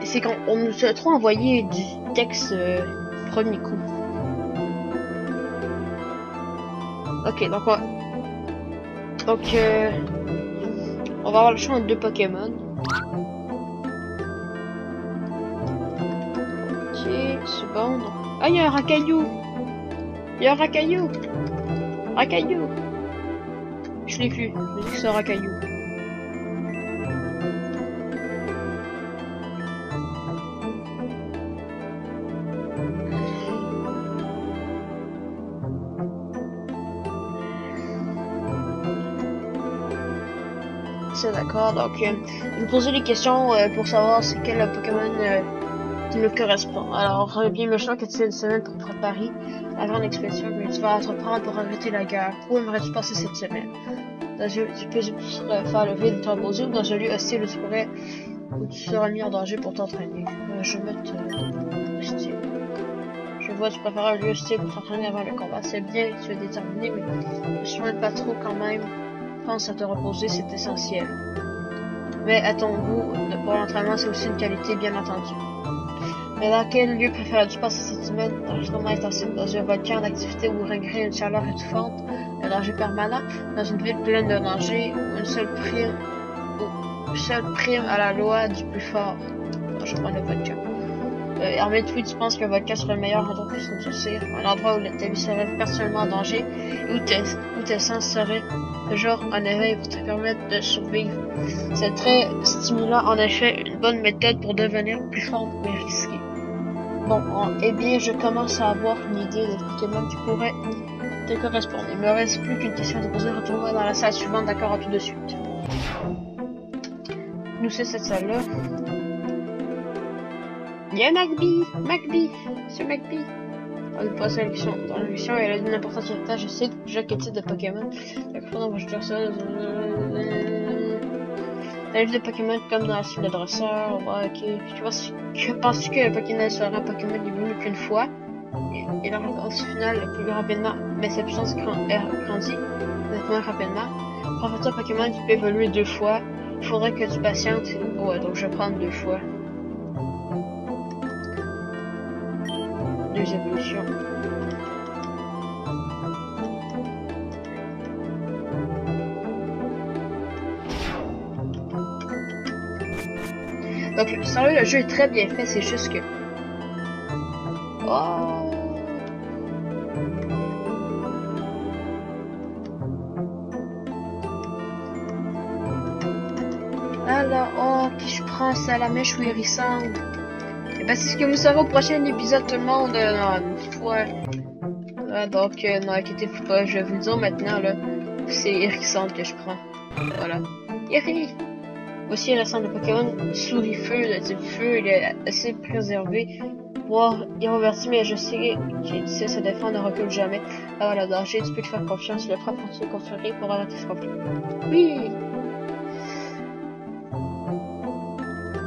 A: C'est quand on nous a trop envoyé du texte premier coup. Ok, donc on va avoir le choix entre deux Pokémon. Ok, c'est bon. Donc... Ah, il y a un Racaillou. Il y a un Racaillou. Racaillou. Je l'ai vu. Je dis que c'est un Racaillou. C'est d'accord. Donc, vous posez des questions pour savoir c'est quel Pokémon qui me correspond. Alors, bien méchant que tu aies une semaine pour préparer la grande expédition que tu vas entreprendre pour arrêter la guerre. Où aimerais-tu passer cette semaine? Tu peux faire le vide de ton beau ou dans un lieu hostile où tu seras mis en danger pour t'entraîner. Je vais mettre hostile. Je vois, tu préfères un lieu hostile pour t'entraîner avant le combat. C'est bien, tu es déterminé, mais ne soigne pas trop quand même. Pense à te reposer, c'est essentiel. Mais à ton goût, pour l'entraînement, c'est aussi une qualité, bien entendu. Mais dans quel lieu préfères-tu passer cette semaine? D'enregistrement intensif dans un volcan d'activité où régnerait une chaleur étouffante, un danger permanent, dans une ville pleine de dangers, ou une seule prime à la loi du plus fort. Je prends le volcan. Armée de tu penses qu'un volcan serait le meilleur endroit pour s'endurcir, un endroit où ta vie serait personnellement en danger, et où tes sens seraient toujours en éveil pour te permettre de survivre. C'est très stimulant, en effet, une bonne méthode pour devenir plus fort mais risqué. Bon, eh bien, je commence à avoir une idée des Pokémon qui pourraient te correspondre. Il me reste plus qu'une question à te poser. Retourne-moi dans la salle suivante, d'accord, à tout de suite. Nous, c'est cette salle-là. Il y a Magby, c'est Magby. On passe à l'élection. Dans l'élection, elle a une importance héritage. Je sais déjà quel type de Pokémon. Donc, je vais dire ça. La liste de Pokémon comme dans la suite de dresseur. Ouais, ok. Penses-tu que le Pokémon sera un Pokémon évolue qu'une fois? Et la réponse finale le plus rapidement. Mais sa puissance grandit nettement rapidement. Prends-tu un Pokémon qui peut évoluer 2 fois? Il faudrait que tu patientes. Ouais, donc je vais prendre 2 fois. 2 évolutions. Donc, sérieux, le jeu est très bien fait, c'est juste que... Oh! Alors, oh, qui je prends, c'est à la mèche ou hérissante? Et ben, c'est ce que vous saurez au prochain épisode, tout le monde. Donc, non, inquiétez-vous pas, je vais vous le dire maintenant, là. C'est hérissante que je prends. Voilà. Héri! Aussi, il ressemble au Pokémon souris-feu, de type feu, il est assez préservé, voire irréversible, mais je sais qu'il sait se défendre, ne recule jamais. Alors, le danger, tu peux te faire confiance, le frappe pour te conférer pour arrêter ce conflit. Oui!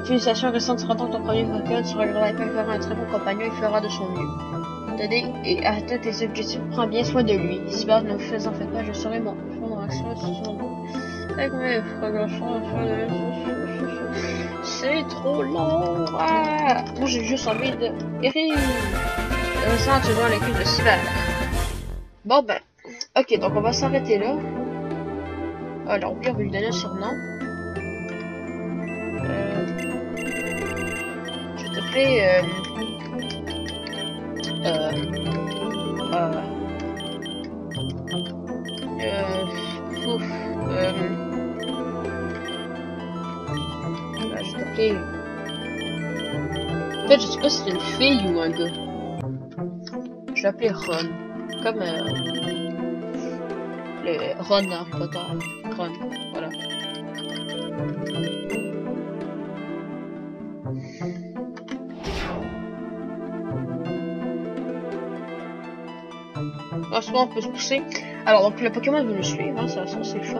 A: Utilisation récente, tu ton premier Pokémon, tu regretteras pas, il fera un très bon compagnon, il fera de son mieux. T'aider et atteindre tes objectifs, prends bien soin de lui. Si bas ne faisant fait pas, je serai mon action avec mes c'est trop long. Ah, moi j'ai juste envie de ressens toujours l'équipe de Cyber. Bon ben, ok, donc on va s'arrêter là. Alors oui, on va lui donner un surnom. Je vais t'appeler je vais t'appeler... En fait, je sais pas si c'est une fille ou un gars. Je vais l'appeler Ron. Comme le Ron dans Harry Potter. Ron, voilà. En ce moment, on peut se pousser. Alors, donc, le Pokémon veut nous suivre, hein, ça c'est le fun.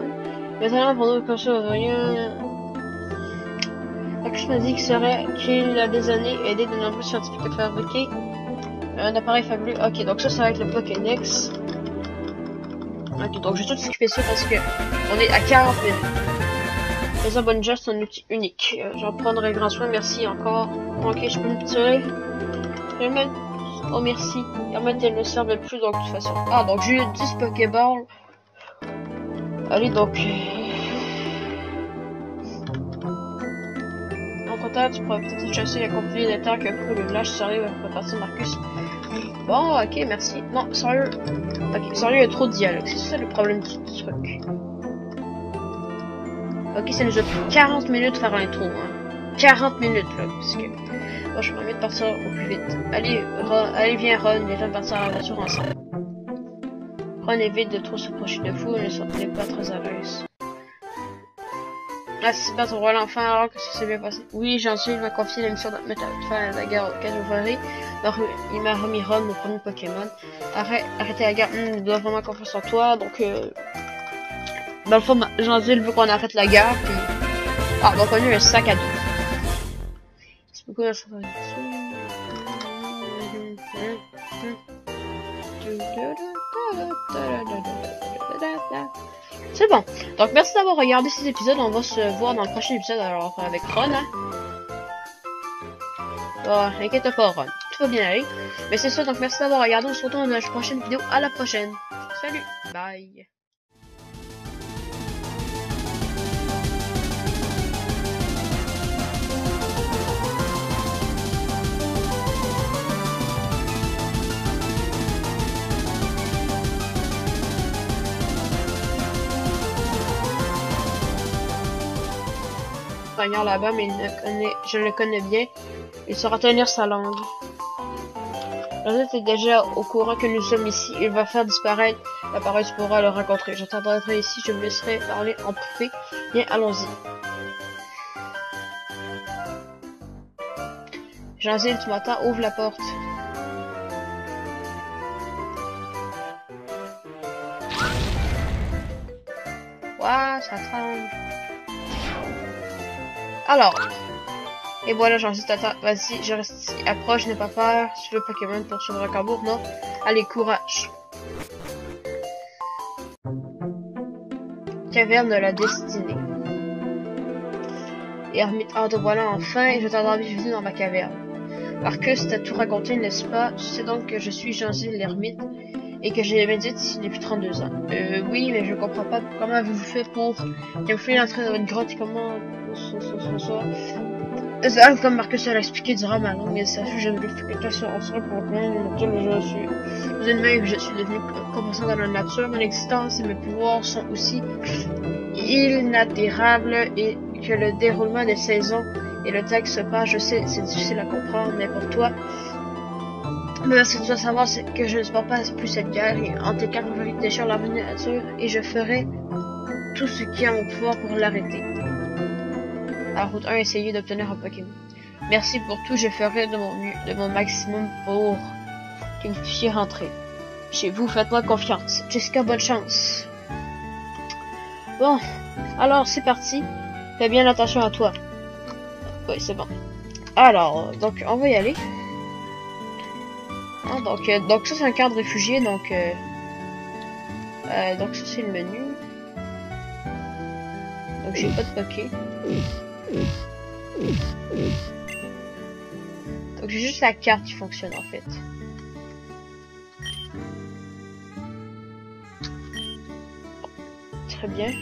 A: Maintenant, pour nous, comme ça, rien. Je me dis qu'il a des années aidé de nombreux scientifiques à fabriquer un appareil fabuleux. Ok, donc ça va être le Pokédex. Ok, donc je vais tout skipper ça parce que on est à 40 minutes. Faisant bonne geste, c'est un outil unique. J'en prendrai grand soin, merci encore. Ok, je peux me tirer. Oh merci. Hermette, elle ne servait plus donc de toute façon. Ah, donc j'ai eu 10 Pokéballs. Allez donc. Tu pourrais peut-être chasser la conflit des terres que pris le village sérieux va partir Marcus. Bon, ok, merci. Non, sérieux. Ok, sérieux, il y a trop de dialogue. C'est ça le problème du truc. Ok, ça nous a pris 40 minutes de faire l'intro. Hein. 40 minutes là. Parce que. Bon, je permets de partir au plus vite. Allez, viens Ron, viens de partir à l'aventure ensemble. Ron évite de trop s'approcher de vous, ne soyez pas très à l'aise. Ah, c'est pas ton rôle enfant, alors que ça s'est bien passé. Oui, Jean-Gilles m'a confié la mission de mettre fin à la guerre au Calvary. Il m'a remis Ron, mon premier Pokémon. Arrêtez la guerre, il doit vraiment confiance en toi, donc dans le fond, Jean-Gilles veut qu'on arrête la guerre, puis... Ah, donc on a un sac à dos. C'est beaucoup de choses. C'est bon. Donc merci d'avoir regardé cet épisode. On va se voir dans le prochain épisode alors avec Ron. Hein? Oh, inquiète pas Ron. Tout va bien aller. Mais c'est ça, donc merci d'avoir regardé. On se retrouve dans la prochaine vidéo. À la prochaine. Salut. Bye. Là-bas, mais je le connais bien. Il saura tenir sa langue. Rosette est déjà au courant que nous sommes ici. Il va faire disparaître l'appareil, tu pourras le rencontrer. Je t'attendrai ici, je vous laisserai parler en privé. Bien, allons-y. Jean-Gilles, tu m'entends? Ouvre la porte. Ouah, ça tremble. Alors, et voilà, Jean-Gilles, t'attends. Vas-y, je reste ici. Approche, n'aie pas peur. Tu veux Pokémon pour suivre un cabourg, non? Allez, courage. Caverne de la destinée. Ermite, te voilà enfin, et je t'attends bienvenue dans ma caverne. Marcus t'a tout raconté, n'est-ce pas? Tu sais donc que je suis Jean-Gilles l'ermite, et que j'ai médité ici depuis 32 ans. Oui, mais je comprends pas comment avez-vous fait pour camoufler l'entrée dans une grotte, comment... Comme Marcus l'a expliqué durant ma longue méditation, je me fais quelque en soi pour comprendre lequel je suis. Vous êtes même que je suis devenu compensant dans la nature, mon existence et mes pouvoirs sont aussi inaltérables et que le déroulement des saisons et le texte se passe, je sais, c'est difficile à comprendre, mais pour toi, mais ce que tu dois savoir, c'est que je ne supporte pas plus cette guerre et en tes cas, je vais déchirer la nature et je ferai tout ce qui est à mon pouvoir pour l'arrêter. À route 1, essayez d'obtenir un Pokémon. Merci pour tout, je ferai de mon mieux, de mon maximum pour que vous puissiez rentrer. Chez vous, faites-moi confiance. Jessica, bonne chance. Bon, alors c'est parti. Fais bien attention à toi. Oui, c'est bon. Alors, donc on va y aller. Ah, donc ça c'est un camp de réfugiés, donc ça c'est le menu. Donc j'ai pas de Poké. Donc j'ai juste la carte qui fonctionne en fait. Très bien.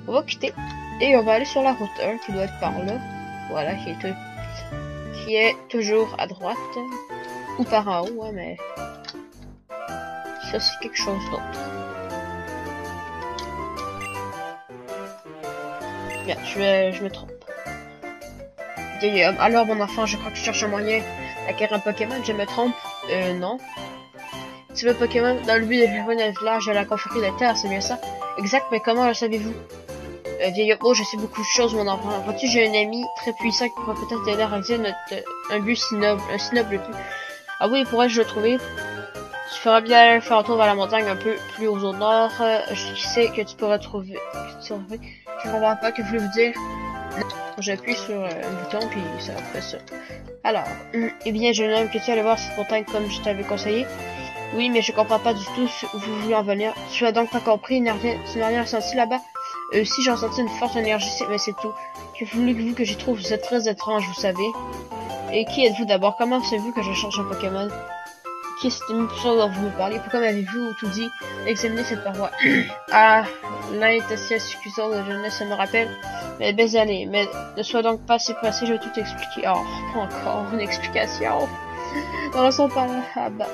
A: On va quitter et on va aller sur la route 1 qui doit être par là. Voilà, qui est toujours à droite. Ou par en haut, hein, mais ça c'est quelque chose d'autre. Bien, je me trompe. Alors mon enfant, je crois que tu cherches un moyen d'acquérir un Pokémon, je me trompe? Non. Tu veux Pokémon dans le but de faire un village à la confrérie des terres, c'est bien ça? Exact, mais comment le savez-vous? Vieil homme, je sais beaucoup de choses, mon enfant. Vois-tu, j'ai un ami très puissant qui pourrait peut-être t'aider à réaliser un but si noble, un si noble but. Ah oui, pourrais-je le trouver? Tu feras bien faire un tour vers la montagne un peu plus au nord. Je sais que tu pourras trouver. Je ne comprends pas, que voulez-vous dire? J'appuie sur un bouton puis ça fait ça. Alors, eh bien, jeune homme, que tu allais voir cette montagne comme je t'avais conseillé? Oui, mais je comprends pas du tout où vous voulez en venir. Tu as donc pas compris, tu n'as rien ressenti là-bas? Si j'ai ressenti une forte énergie, mais c'est tout. Que voulez-vous que j'y trouve? Vous êtes très étrange, vous savez. Et qui êtes-vous d'abord? Comment savez-vous que je cherche un Pokémon? Qui est-ce dont vous me parlez? Pourquoi m'avez-vous tout dit? Examinez cette paroi. Ah, l'intention de jeunesse, ça me rappelle. Mais belles années. Mais ne sois donc pas si pressé, je vais tout expliquer. Oh, encore une explication. Dans son pas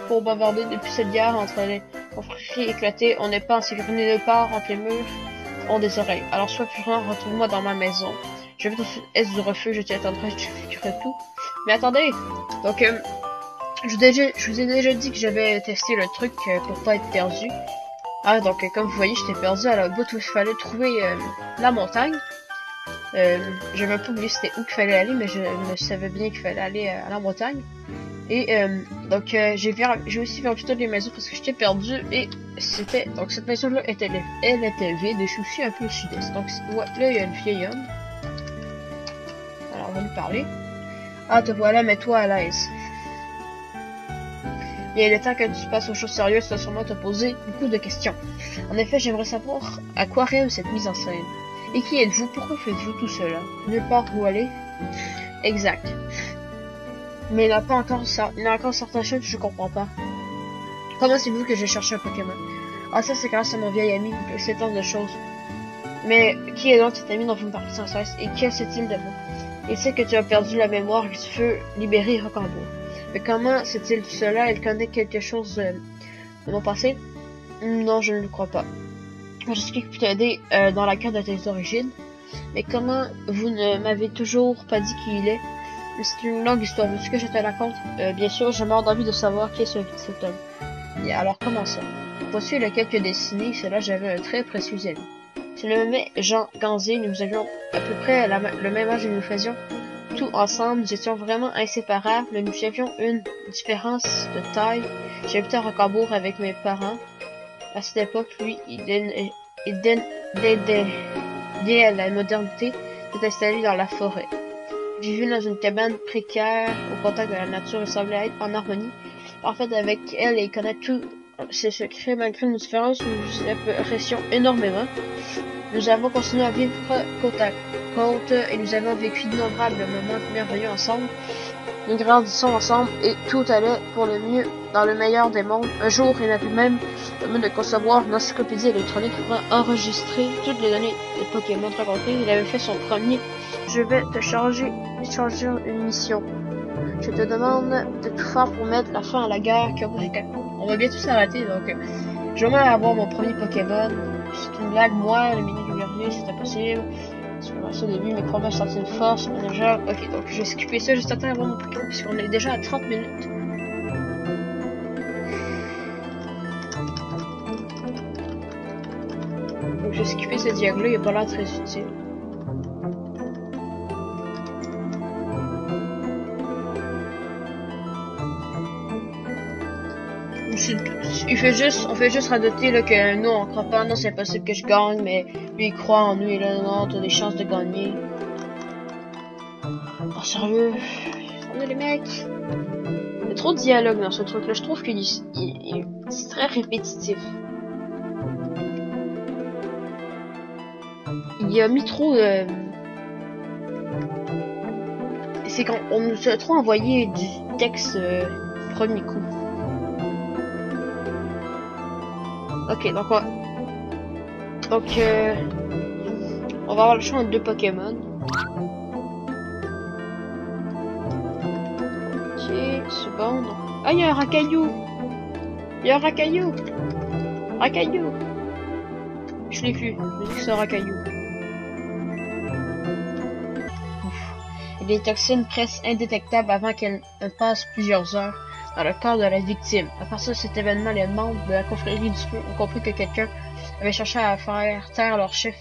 A: pour bavarder depuis cette guerre entre les confréries éclatées, on n'est pas en sécurité nulle part entre les murs ont des oreilles. Alors sois prudent, retrouve-moi dans ma maison. Je vais tout est du refuge, je t'y attendrai, je ferai tout. Mais attendez, donc je vous ai déjà dit que j'avais testé le truc pour pas être perdu. Ah donc comme vous voyez, j'étais perdu à la bout où il fallait trouver la montagne. J'avais un peu oublié c'était où qu'il fallait aller, mais je me savais bien qu'il fallait aller à la Bretagne. Et donc j'ai aussi vu toutes les maisons parce que j'étais perdu et c'était donc cette maison là elle était vide et je suis aussi un peu au sud-est. Donc ouais, là il y a une vieille homme. Alors on va lui parler. Ah te voilà, mets-toi à l'aise. Il est temps que tu passes aux choses sérieuses, tu vas sûrement te poser beaucoup de questions. En effet, j'aimerais savoir à quoi rêve cette mise en scène. Et qui êtes-vous? Pourquoi faites-vous tout cela? Nulle part où aller? Exact. Mais il n'y a encore certaines choses que je comprends pas. Comment c'est-vous que j'ai cherché un Pokémon? Ah ça c'est grâce à mon vieil ami, c'est tant de choses. Mais qui est donc cet ami dont vous me parlez sans cesse? Et que sait-il de vous? Il sait que tu as perdu la mémoire et que tu veux libérer Rocambour. Mais comment sait-il cela? Il connaît quelque chose de mon passé? Non, je ne le crois pas. Je sais qu'il peut t'aider dans la quête de tes origines. Mais comment vous ne m'avez toujours pas dit qui il est? C'est une longue histoire. Veux-tu que je te la raconte? Bien sûr, j'ai mort d'envie de savoir qui est cet homme. Et alors, comment ça? Voici le quelques décennies, cela j'avais un très précieux ami. C'est le même Jean Ganzier, nous avions à peu près le même âge et nous faisions tout ensemble, nous étions vraiment inséparables, nous avions une différence de taille. J'habitais à Rocambourg avec mes parents. À cette époque, lui, il à la modernité, s'est installé dans la forêt. Vivait dans une cabane précaire, au contact de la nature, et semblait être en harmonie parfaite avec elle et connaître tous ses secrets. Malgré nos différences, nous apprécions énormément. Nous avons continué à vivre côte à côte et nous avons vécu d'innombrables moments merveilleux ensemble. Nous grandissons ensemble et tout allait pour le mieux dans le meilleur des mondes. Un jour, il avait même le de concevoir une encyclopédie électronique pour enregistrer toutes les données des Pokémon rencontrés. Il avait fait son premier. Je vais te changer une mission. Je te demande de tout faire pour mettre la fin à la guerre qui oppose les Capcom. On va bientôt s'arrêter, donc je vais avoir mon premier Pokémon. C'est une blague, moi, le mini gouvernier, c'était possible. J'ai commencé au début, mes promesses sortent une force, manager. Ok, donc je vais skipper ça juste à temps d'avoir mon Pokémon, puisqu'on est déjà à 30 minutes. Donc je vais skipper ce dialogue-là, il a pas l'air très utile. On fait juste radoter là, que nous on croit pas, non c'est impossible que je gagne, mais lui il croit en nous et là non, t'as des chances de gagner. Oh sérieux, on est les mecs. Il y a trop de dialogue dans ce truc là, je trouve que c'est très répétitif. Il a mis trop de... C'est qu'on nous a trop envoyé du texte premier coup. Ok, donc on va avoir le choix entre deux Pokémon. Ok, c'est bon. Donc... Ah, il y a un Racaillou. Il y a un Racaillou. Racaillou. Je l'ai vu. Je dis que c'est un Racaillou. Et les toxines presque indétectables avant qu'elles passent plusieurs heures dans le corps de la victime. À partir de cet événement, les membres de la confrérie du feu ont compris que quelqu'un avait cherché à faire taire leur chef,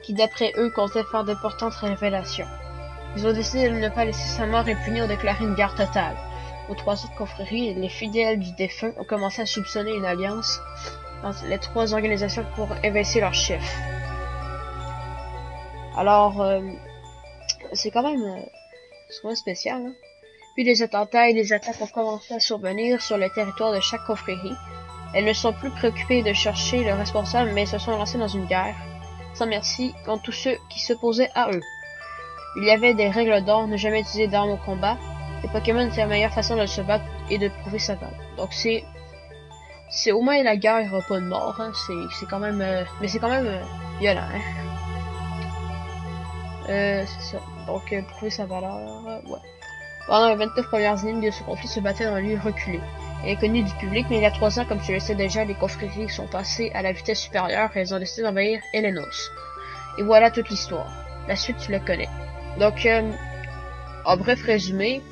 A: qui d'après eux comptait faire d'importantes révélations. Ils ont décidé de ne pas laisser sa mort impunie, ont déclaré une guerre totale. Aux trois autres confréries, les fidèles du défunt ont commencé à soupçonner une alliance entre les trois organisations pour évincer leur chef. Alors, c'est quand même spécial, hein? Puis les attentats et les attaques ont commencé à survenir sur le territoire de chaque confrérie. Elles ne sont plus préoccupées de chercher le responsable, mais se sont lancées dans une guerre, sans merci, contre tous ceux qui s'opposaient à eux. Il y avait des règles d'or, ne jamais utiliser d'armes au combat. Les Pokémon étaient la meilleure façon de se battre et de prouver sa valeur. Donc c'est au moins la guerre, il n'y aura pas de mort, hein. C'est quand même, mais c'est quand même violent, hein. C'est ça. Donc prouver sa valeur, ouais. Pendant les 29 premières années de ce conflit se battait dans un lieu reculé. Inconnu du public, mais il y a 3 ans, comme tu le sais déjà, les confréries sont passées à la vitesse supérieure et elles ont décidé d'envahir Elenos. Et voilà toute l'histoire. La suite, tu la connais. Donc, en bref résumé,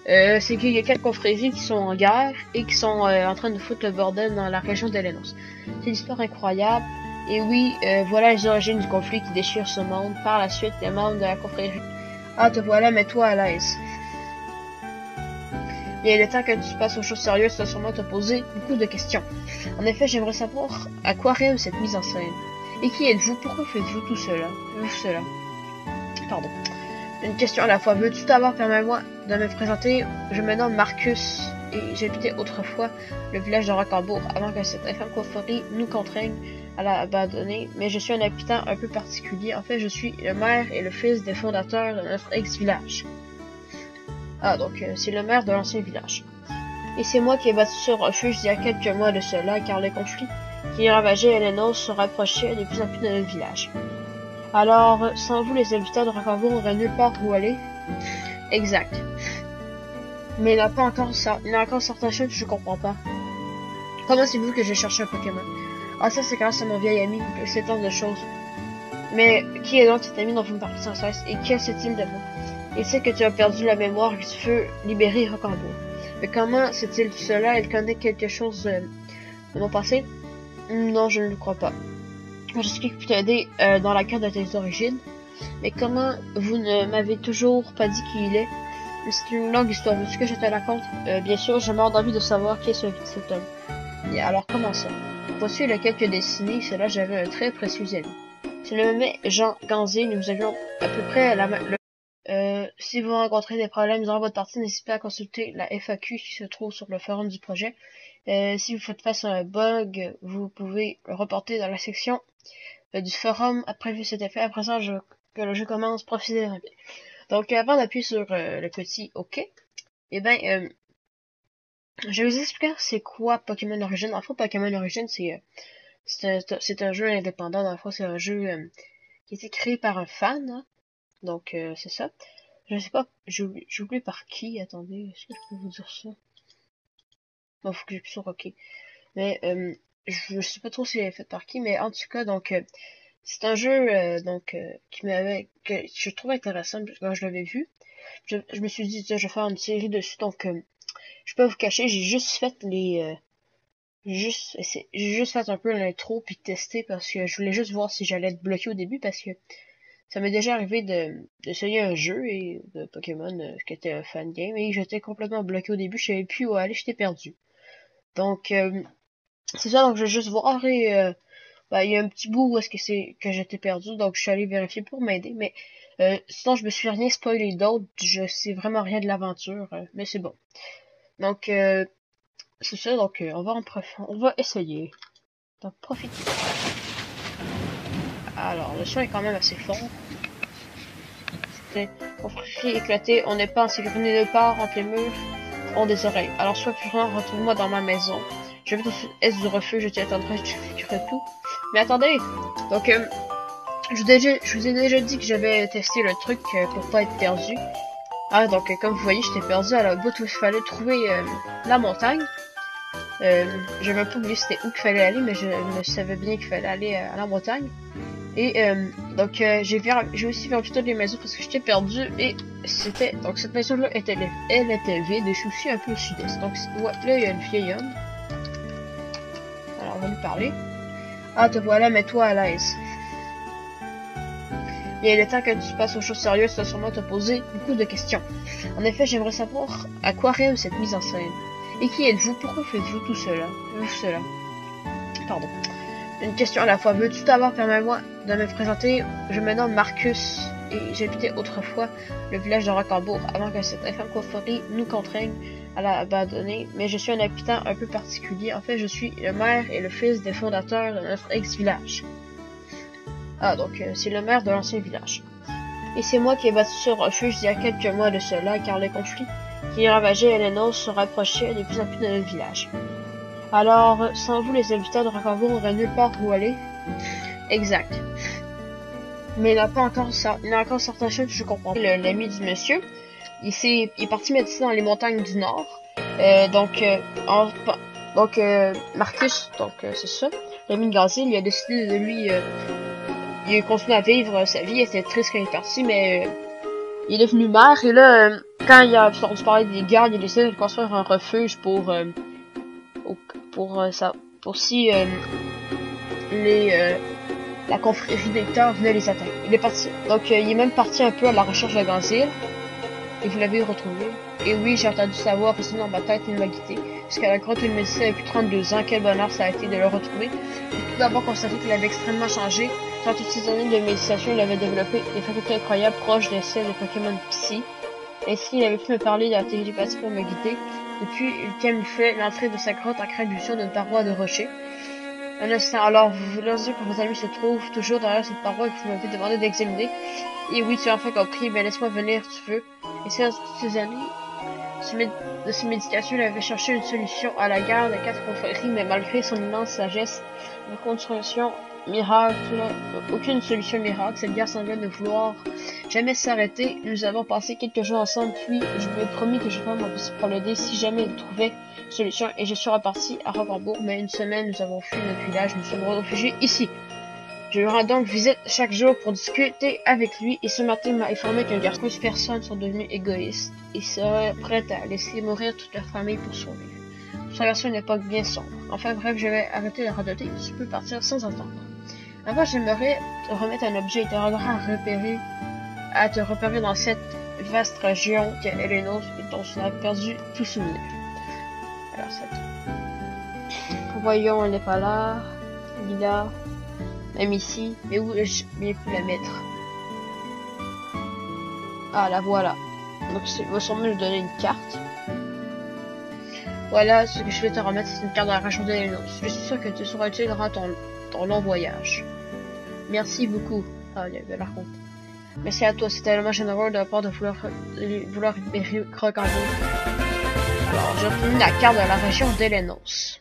A: c'est qu'il y a 4 confréries qui sont en guerre et qui sont en train de foutre le bordel dans la région d'Elenos. C'est une histoire incroyable Et oui, voilà les origines du conflit qui déchire ce monde. Par la suite, les membres de la confrérie. Ah, te voilà, mets-toi à l'aise. Bien, le temps que tu passes aux choses sérieuses, tu vas sûrement te poser beaucoup de questions. En effet, j'aimerais savoir à quoi rêve cette mise en scène. Et qui êtes-vous? Pourquoi faites-vous tout cela? Pardon. Une question à la fois. Veux-tu d'abord permets-moi de me présenter? Je me nomme Marcus et j'habitais autrefois le village de Rocambourg avant que cette infâme confrérie nous contraigne à l'abandonner. Mais je suis un habitant un peu particulier. En fait, je suis le maire et le fils des fondateurs de notre ex-village. Ah, donc c'est le maire de l'ancien village. Et c'est moi qui ai bâti ce refuge il y a quelques mois de cela, car les conflits qui ravageaient Elenos se rapprochaient de plus en plus de notre village. Alors, sans vous, les habitants de Rocambourg n'auraient nulle part où aller. Exact. Mais il n'y a encore certaines choses que je comprends pas. Comment c'est-vous que j'ai cherché un Pokémon? Ah, ça c'est grâce à mon vieil ami, c'est tant de choses. Mais qui est donc cet ami dont vous me parlez sans cesse, et que sait-il de vous? Il sait que tu as perdu la mémoire et que tu veux libérer Rocambourg. Mais comment sait-il cela? Il connaît quelque chose de mon passé? Non, je ne le crois pas. Je sais qu'il peut t'aider dans la quête de tes origines. Mais comment vous ne m'avez toujours pas dit qui il est? C'est une longue histoire. Veux-tu que je te la conte? Bien sûr, j'ai mort d'envie de savoir qui est cet homme. Et alors, comment ça? Voici le quelques décennies, cela j'avais un très précieux ami. Je le nommais Jean Ganzier, nous avions à peu près si vous rencontrez des problèmes durant votre partie, n'hésitez pas à consulter la FAQ qui se trouve sur le forum du projet. Si vous faites face à un bug, vous pouvez le reporter dans la section du forum après vu cet effet. À présent que le jeu commence, profitez-en bien. Donc avant d'appuyer sur le petit OK, eh ben je vais vous expliquer c'est quoi Pokémon Origin. En fait, Pokémon Origin, c'est un jeu indépendant. Dans le fond, c'est un jeu qui a été créé par un fan. Hein. Donc c'est ça. Je sais pas, j'ai oublié par qui. Attendez, est-ce que je peux vous dire ça? Non, faut que j'appuie sur OK. Mais je sais pas trop si c'est fait par qui, mais en tout cas, donc c'est un jeu que je trouve intéressant quand je l'avais vu. Je me suis dit, tiens, je vais faire une série dessus, donc je peux pas vous cacher, j'ai juste fait j'ai juste fait un peu l'intro puis tester parce que je voulais juste voir si j'allais être bloqué au début parce que ça m'est déjà arrivé d'essayer un jeu et de Pokémon qui était un fan game et j'étais complètement bloqué au début, je savais plus où aller, j'étais perdu. Donc c'est ça, donc je vais juste voir et il y a un petit bout où est-ce que j'étais perdu, donc je suis allé vérifier pour m'aider, mais sinon je me suis rien spoilé d'autre, je sais vraiment rien de l'aventure, mais c'est bon. Donc c'est ça, donc on va essayer. Donc profitez. Alors le son est quand même assez fort. Confrérie éclaté, on n'est pas en sécurité nulle part, entre les murs ont des oreilles. Alors sois prudent, retrouve-moi dans ma maison. Je vais au sud-est du refuge, je t'y attendrai, je ferai tout. Mais attendez, donc je vous ai déjà dit que j'avais testé le truc pour pas être perdu. Ah donc comme vous voyez j'étais perdu à la bout où il fallait trouver la montagne. J'avais un peu oublié c'était où qu'il fallait aller, mais je me savais bien qu'il fallait aller à la montagne. Et donc j'ai aussi vérifié toutes les maisons parce que j'étais perdu et c'était donc cette maison là elle était vide et je suis aussi un peu au sud-est. Donc ouais, là il y a une vieille homme. Alors on va lui parler. Ah te voilà, mets-toi à l'aise. Bien, le temps que tu passes aux choses sérieuses, tu vas sûrement te poser beaucoup de questions. En effet, j'aimerais savoir à quoi rêve cette mise en scène. Et qui êtes-vous? Pourquoi faites-vous tout cela? Pardon. Une question à la fois. Veux-tu d'abord permets-moi de me présenter? Je me nomme Marcus et j'habitais autrefois le village de Rocambourg avant que cette infâme confrérie nous contraigne à l'abandonner. Mais je suis un habitant un peu particulier. En fait, je suis le maire et le fils des fondateurs de notre ex-village. Ah, donc c'est le maire de l'ancien village. Et c'est moi qui ai bâti ce refuge il y a quelques mois de cela, car les conflits qui ravageaient Elenos se rapprochaient de plus en plus de notre village. Alors, sans vous, les habitants de Rocambourg n'auraient nulle part où aller. Exact. Mais il n'y a encore certaines choses que je comprends. L'ami du monsieur, il est parti méditer dans les montagnes du Nord. Marcus, c'est ça. L'ami de Gaziel, il a décidé de lui... il a continué à vivre sa vie, il était triste quand il est parti, mais il est devenu maire, et là, quand il a entendu parler des gardes, il a décidé de construire un refuge pour si les la confrérie des Temps venait les attaquer. Il est parti. Donc, il est même parti un peu à la recherche de Ganzil. Et vous l'avez retrouvé. Et oui, j'ai entendu sa voix passer dans ma tête et il m'a quitté. Jusqu'à la grotte, il me disait depuis 32 ans. Quel bonheur ça a été de le retrouver. J'ai tout d'abord constaté qu'il avait extrêmement changé. Dans toutes ces années de méditation, il avait développé des facultés incroyables proches de celles des Pokémon Psy. Ainsi, il avait pu me parler de la télépathie pour me guider. Depuis, il camouflait l'entrée de sa grotte en crédulation d'une paroi de rocher. Un instant, alors, vous voulez dire que vos amis se trouvent toujours derrière cette paroi et que vous m'avez demandé d'examiner. Et oui, tu as enfin compris, mais laisse-moi venir, tu veux. Et c'est dans toutes ces années de ces médications, il avait cherché une solution à la guerre des 4 confréries, mais malgré son immense sagesse, une construction miracle, aucune solution miracle, cette guerre semblait ne vouloir jamais s'arrêter. Nous avons passé quelques jours ensemble, puis je lui ai promis que je ferais mon possible pour l'aider si jamais il trouvait une solution, et je suis reparti à Roquembourg, mais une semaine nous avons fui notre village, nous sommes réfugiés ici. Je lui rends donc visite chaque jour pour discuter avec lui, et ce matin il m'a informé qu'un garçon et personnes sont devenus égoïstes et seraient prêtes à laisser mourir toute leur famille pour survivre. Nous traversons une époque bien sombre. Enfin bref, je vais arrêter de radoter, tu peux partir sans attendre. Avant, j'aimerais te remettre un objet et te repérer dans cette vaste région qu'est Elenos et dont tu as perdu tout souvenir. Alors, c'est tout. Voyons, elle n'est pas là. Il est là. Même ici. Mais où je vais plus la mettre? Ah, la voilà. Donc, il va sûrement nous donner une carte. Voilà, ce que je vais te remettre, c'est une carte de la région d'Elenos. Je suis sûr que tu sauras utile durant ton long voyage. Merci beaucoup. Ah, il y avait la honte. Merci à toi, c'est tellement généreux de la part de vouloir libérer Roquembourg. Alors, j'ai obtenu la carte de la région d'Elenos.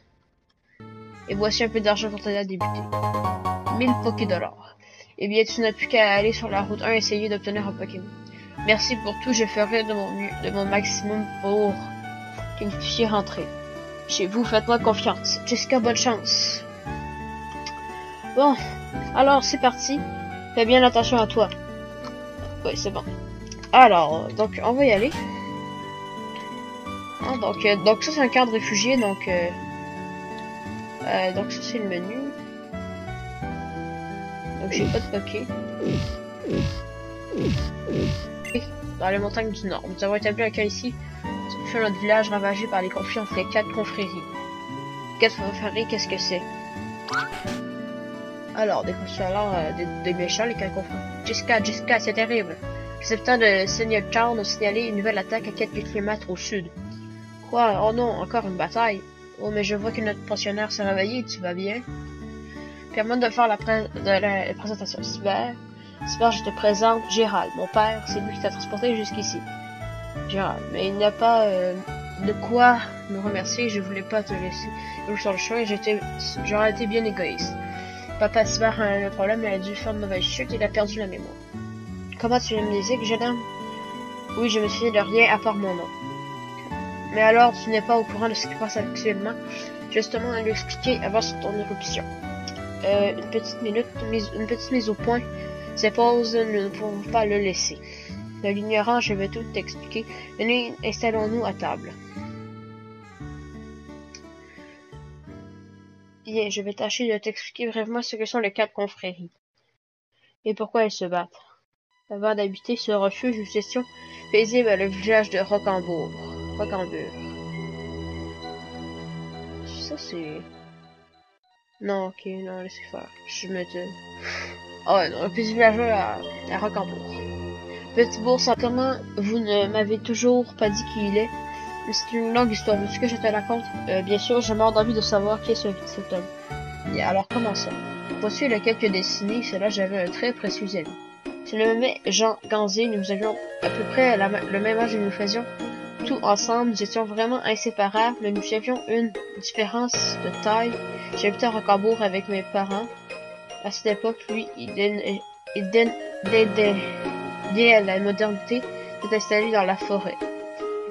A: Et voici un peu d'argent pour t'aider à débuter. 1000 Pokédollars. Eh bien, tu n'as plus qu'à aller sur la route 1 et essayer d'obtenir un Pokémon. Merci pour tout, je ferai de mon maximum pour que vous puissiez rentrer. Chez vous, faites-moi confiance. Jessica, bonne chance. Bon, alors c'est parti. Fais bien attention à toi. Oui, c'est bon. Alors, donc on va y aller. Ah, donc ça c'est un cadre réfugié, donc ça c'est le menu. Donc j'ai pas de Poké. Dans les montagnes du Nord, nous avons établi un camp ici sur notre village ravagé par les conflits entre les 4 confréries. 4 confréries, qu'est-ce que c'est? Alors, des méchants, les 4 confréries. Jessica, c'est terrible. Acceptant de Seigneur Charles nous signaler une nouvelle attaque à quelques kilomètres au sud. Quoi? Oh non, encore une bataille. Oh, mais je vois que notre pensionnaire s'est réveillé, tu vas bien? Permets de faire la présentation. Cyber, je te présente Gérald, mon père, c'est lui qui t'a transporté jusqu'ici. Gérald, mais il n'y a pas de quoi me remercier, je voulais pas te laisser sur le chemin, j'aurais été bien égoïste. Papa Cyber a un problème, il a dû faire de mauvaises chutes et il a perdu la mémoire. Comment tu l'amnésiques, jeune homme? Oui, je me souviens de rien à part mon nom. Mais alors, tu n'es pas au courant de ce qui passe actuellement? Justement, à lui expliquer avant ton éruption. Une petite mise au point. Ces pauses, nous ne pouvons pas le laisser. De l'ignorant, je vais tout t'expliquer. Venez, installons-nous à table. Bien, je vais tâcher de t'expliquer brièvement ce que sont les 4 confréries. Et pourquoi elles se battent. Avant d'habiter ce refuge, une gestion paisible à le village de Roquembourg. Ça c'est... Non, ok, non, laissez faire. Je me dis... Oh non, un petit villageois à Roquembourg. Petit bourg, comment vous ne m'avez toujours pas dit qui il est? C'est une longue histoire, veux-tu que je te la raconte? Bien sûr, j'ai mort d'envie de savoir qui est cet homme. Bien, alors commençons. Voici il y a quelques décennies, cela j'avais un très précieux ami. C'est le même Jean Ganzé, nous avions à peu près le même âge et nous faisions tout ensemble, nous étions vraiment inséparables, nous avions une différence de taille. J'habitais à Roquembourg avec mes parents. À cette époque, lui, il dédiait à la modernité, s'est installé dans la forêt.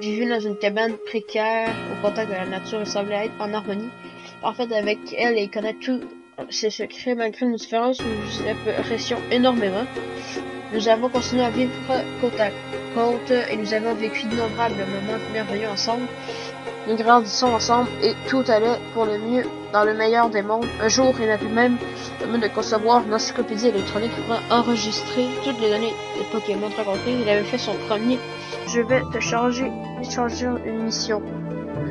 A: Il vivait dans une cabane précaire, au contact de la nature, et semblait être en harmonie parfaite avec elle et connaître tous ses secrets. Malgré nos différences, nous nous apprécions énormément. Nous avons continué à vivre côte à côte et nous avons vécu d'innombrables moments merveilleux ensemble. Nous grandissons ensemble et tout allait pour le mieux dans le meilleur des mondes. Un jour, il avait même le de concevoir une encyclopédie électronique pour enregistrer toutes les données des Pokémon rencontrés. Il avait fait son premier. Je vais te changer une mission.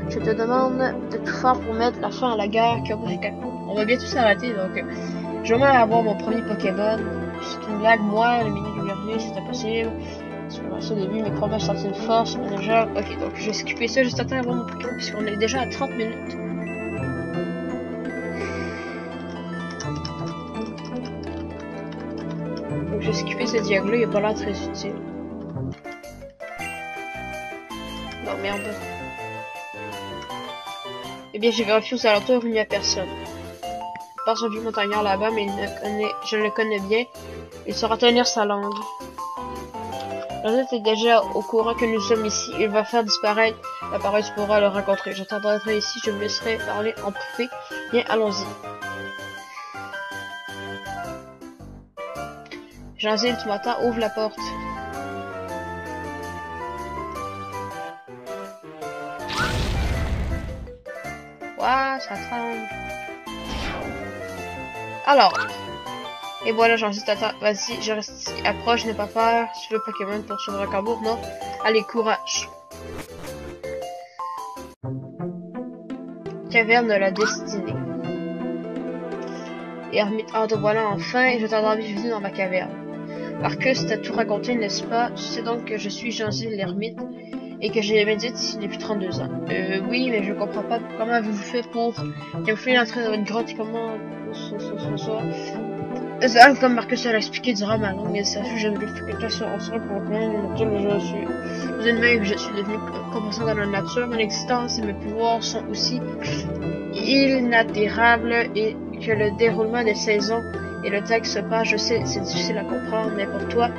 A: Je te demande de tout faire pour mettre la fin à la guerre qui oppose les Capcom. On va bientôt s'arrêter, donc j'aimerais avoir mon premier Pokémon. C'est une blague, moi, le mini gouvernement, c'était possible. Parce que ça, au début, mes promesses sortent une force, manager. Ok, donc je vais skipper ça juste à temps d'avoir mon Pokémon, puisqu'on est déjà à 30 minutes. Donc je vais skipper ce dialogue-là, il a pas l'air très utile. Non, merde. Eh bien, j'ai vérifié aux alentours, il n'y a personne. Par un vieux montagnard là-bas, mais je le connais bien. Il saura tenir sa langue. Josette est déjà au courant que nous sommes ici. Il va faire disparaître l'appareil, tu pourras le rencontrer. J'attendrai ici, je me laisserai parler en privé. Bien, allons-y. Jean-Zil, tu m'entends? Ouvre la porte. Ouah, ça tremble. Alors. Et voilà, Jean-Zil, t'attends. Vas-y, je reste ici. Approche, n'aie pas peur. Tu veux Pokémon pour sauver un Cambourg, non? Allez, courage. Caverne de la destinée. Ermite, te voilà enfin, et je t'attendais venir dans ma caverne. Marcus t'a tout raconté, n'est-ce pas? Tu sais donc que je suis Jean-Zil l'ermite et que j'ai médité ici depuis 32 ans. Oui, mais je comprends pas comment avez-vous fait pour camoufler l'entrée dans votre grotte, comment ça, comme Marcus l'a expliqué durant ma longue méditation, je ne l'explication en soi pour comprendre je suis. Vous êtes même, je suis devenu compensant dans la nature, mon existence et mes pouvoirs sont aussi inaltérables et que le déroulement des saisons et le texte se passe, je sais, c'est difficile à comprendre, mais pour toi,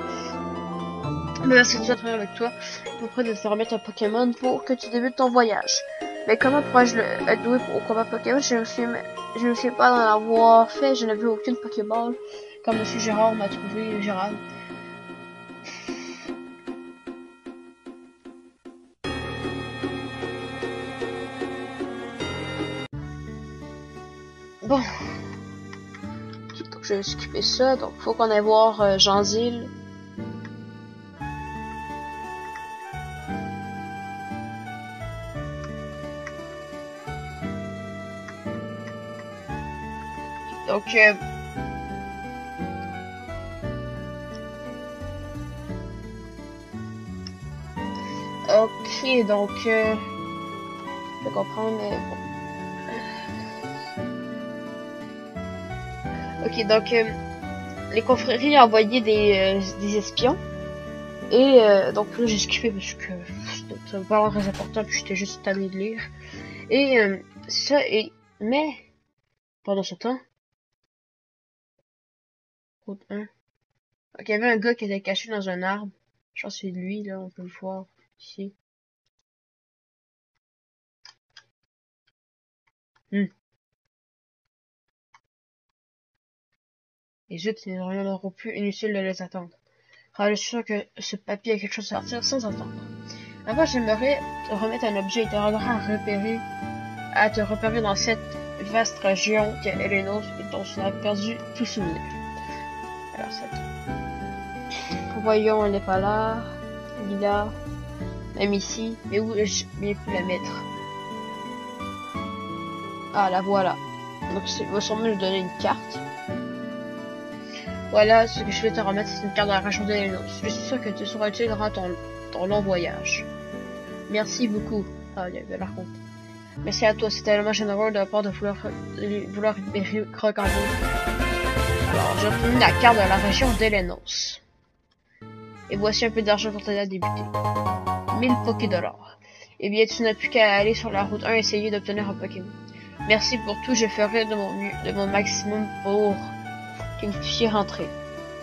A: merci de travailler avec toi, pour près de te remettre un Pokémon pour que tu débutes ton voyage. Mais comment pourrais-je être doué au combat Pokémon? Je me suis pas d'en avoir fait, je n'ai vu aucune Pokéball, comme Monsieur Gérard m'a trouvé, Gérald. Bon. Donc je vais skipper ça, donc faut qu'on aille voir Jean-Zil. Donc, ok, donc, je peux comprendre, mais bon. Ok, donc, les confréries ont envoyé des espions. Et, donc là, j'ai skippé parce que ça me paraît très important, puis j'étais juste tanné de lire. Et, ça, mais, pendant ce temps, route 1. Donc, il y avait un gars qui était caché dans un arbre. Je pense que c'est lui, là, on peut le voir ici. Et zut, ils n'auront plus inutile de les attendre. Alors, je suis sûr que ce papier a quelque chose à sortir sans attendre. Avant, j'aimerais te remettre un objet et te rendre à te repérer dans cette vaste région qu'est Elenos et dont tu as perdu tout souvenir. Alors, ça. Voyons, elle n'est pas là. Elle est là. Même ici. Mais où je vais plus la mettre? Ah, la voilà. Donc, il va sûrement nous donner une carte. Voilà, ce que je vais te remettre, c'est une carte de la région d'Elenos. Je suis sûr que tu seras utile durant ton long voyage. Merci beaucoup. Ah, il y a de la honte. Merci à toi, c'est tellement généreux de la part de vouloir libérer Crocambo. Alors, j'ai obtenu la carte de la région d'Elenos. Et voici un peu d'argent pour t'aider à débuter. 1000 Pokédollars. Eh bien, tu n'as plus qu'à aller sur la route 1 et essayer d'obtenir un Pokémon. Merci pour tout, je ferai de mon mieux, de mon maximum pour que vous puissiez rentrer.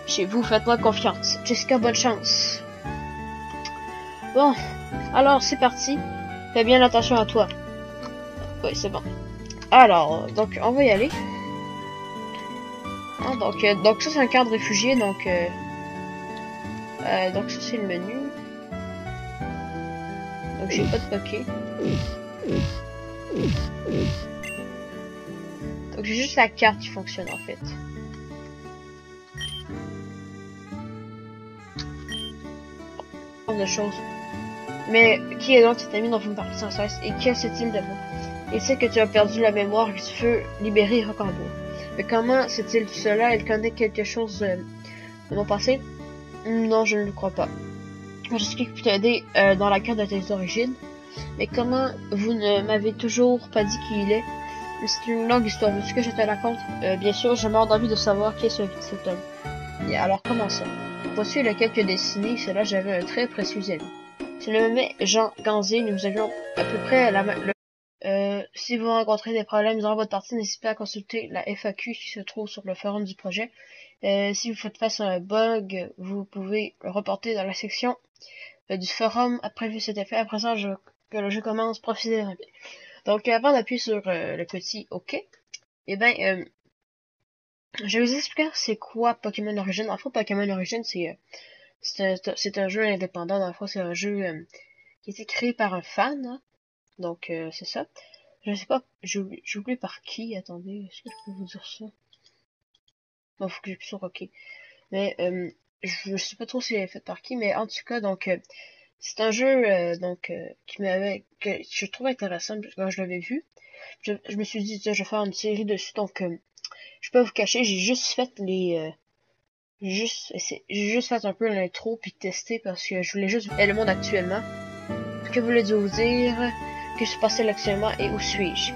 A: Chez vous, faites-moi confiance. Jessica, bonne chance. Bon, alors c'est parti. Fais bien attention à toi. Oui, c'est bon. Alors, donc on va y aller. Ah, donc ça c'est un camp de réfugiés, donc ça c'est le menu. Donc j'ai pas de Poké. Donc j'ai juste la carte qui fonctionne en fait. De choses. Mais qui est donc cet ami dont vous me parlez sans cesse et que sait-il de vous? Il sait que tu as perdu la mémoire et que tu veux libérer Rocambour. Mais comment sait-il cela? Il connaît quelque chose de mon passé? Non, je ne le crois pas. Je sais qu'il peut t'aider dans la carte de tes origines. Mais comment vous ne m'avez toujours pas dit qui il est? C'est une longue histoire. Veux-tu que je te la conte? Bien sûr, j'ai mort d'envie de savoir qui est cet homme. Et alors comment ça? Voici le quelques décennies, cela j'avais un très précieux ami. Je le nommais Jean Ganzier, nous avions à peu près la même... si vous rencontrez des problèmes durant votre partie, n'hésitez pas à consulter la FAQ qui se trouve sur le forum du projet. Si vous faites face à un bug, vous pouvez le reporter dans la section du forum après vu cet effet. À présent que le jeu commence, profitez-en bien. Donc avant d'appuyer sur le petit OK, eh ben je vais vous expliquer c'est quoi Pokémon Origin. En fait, Pokémon Origin, c'est un jeu indépendant. Dans le fond, c'est un jeu qui a été créé par un fan. Hein. Donc, c'est ça. Je sais pas, j'ai oublié par qui. Attendez, est-ce que je peux vous dire ça? Bon, faut que j'appuie sur OK. Mais, je sais pas trop si c'est fait par qui, mais en tout cas, donc, c'est un jeu, que je trouve intéressant quand je l'avais vu. Je me suis dit, tiens, je vais faire une série dessus, donc, je peux pas vous cacher, j'ai juste fait j'ai juste fait un peu l'intro puis tester parce que je voulais juste voir le monde actuellement. Que voulez-vous vous dire? Que se passe-t-il actuellement et où suis-je?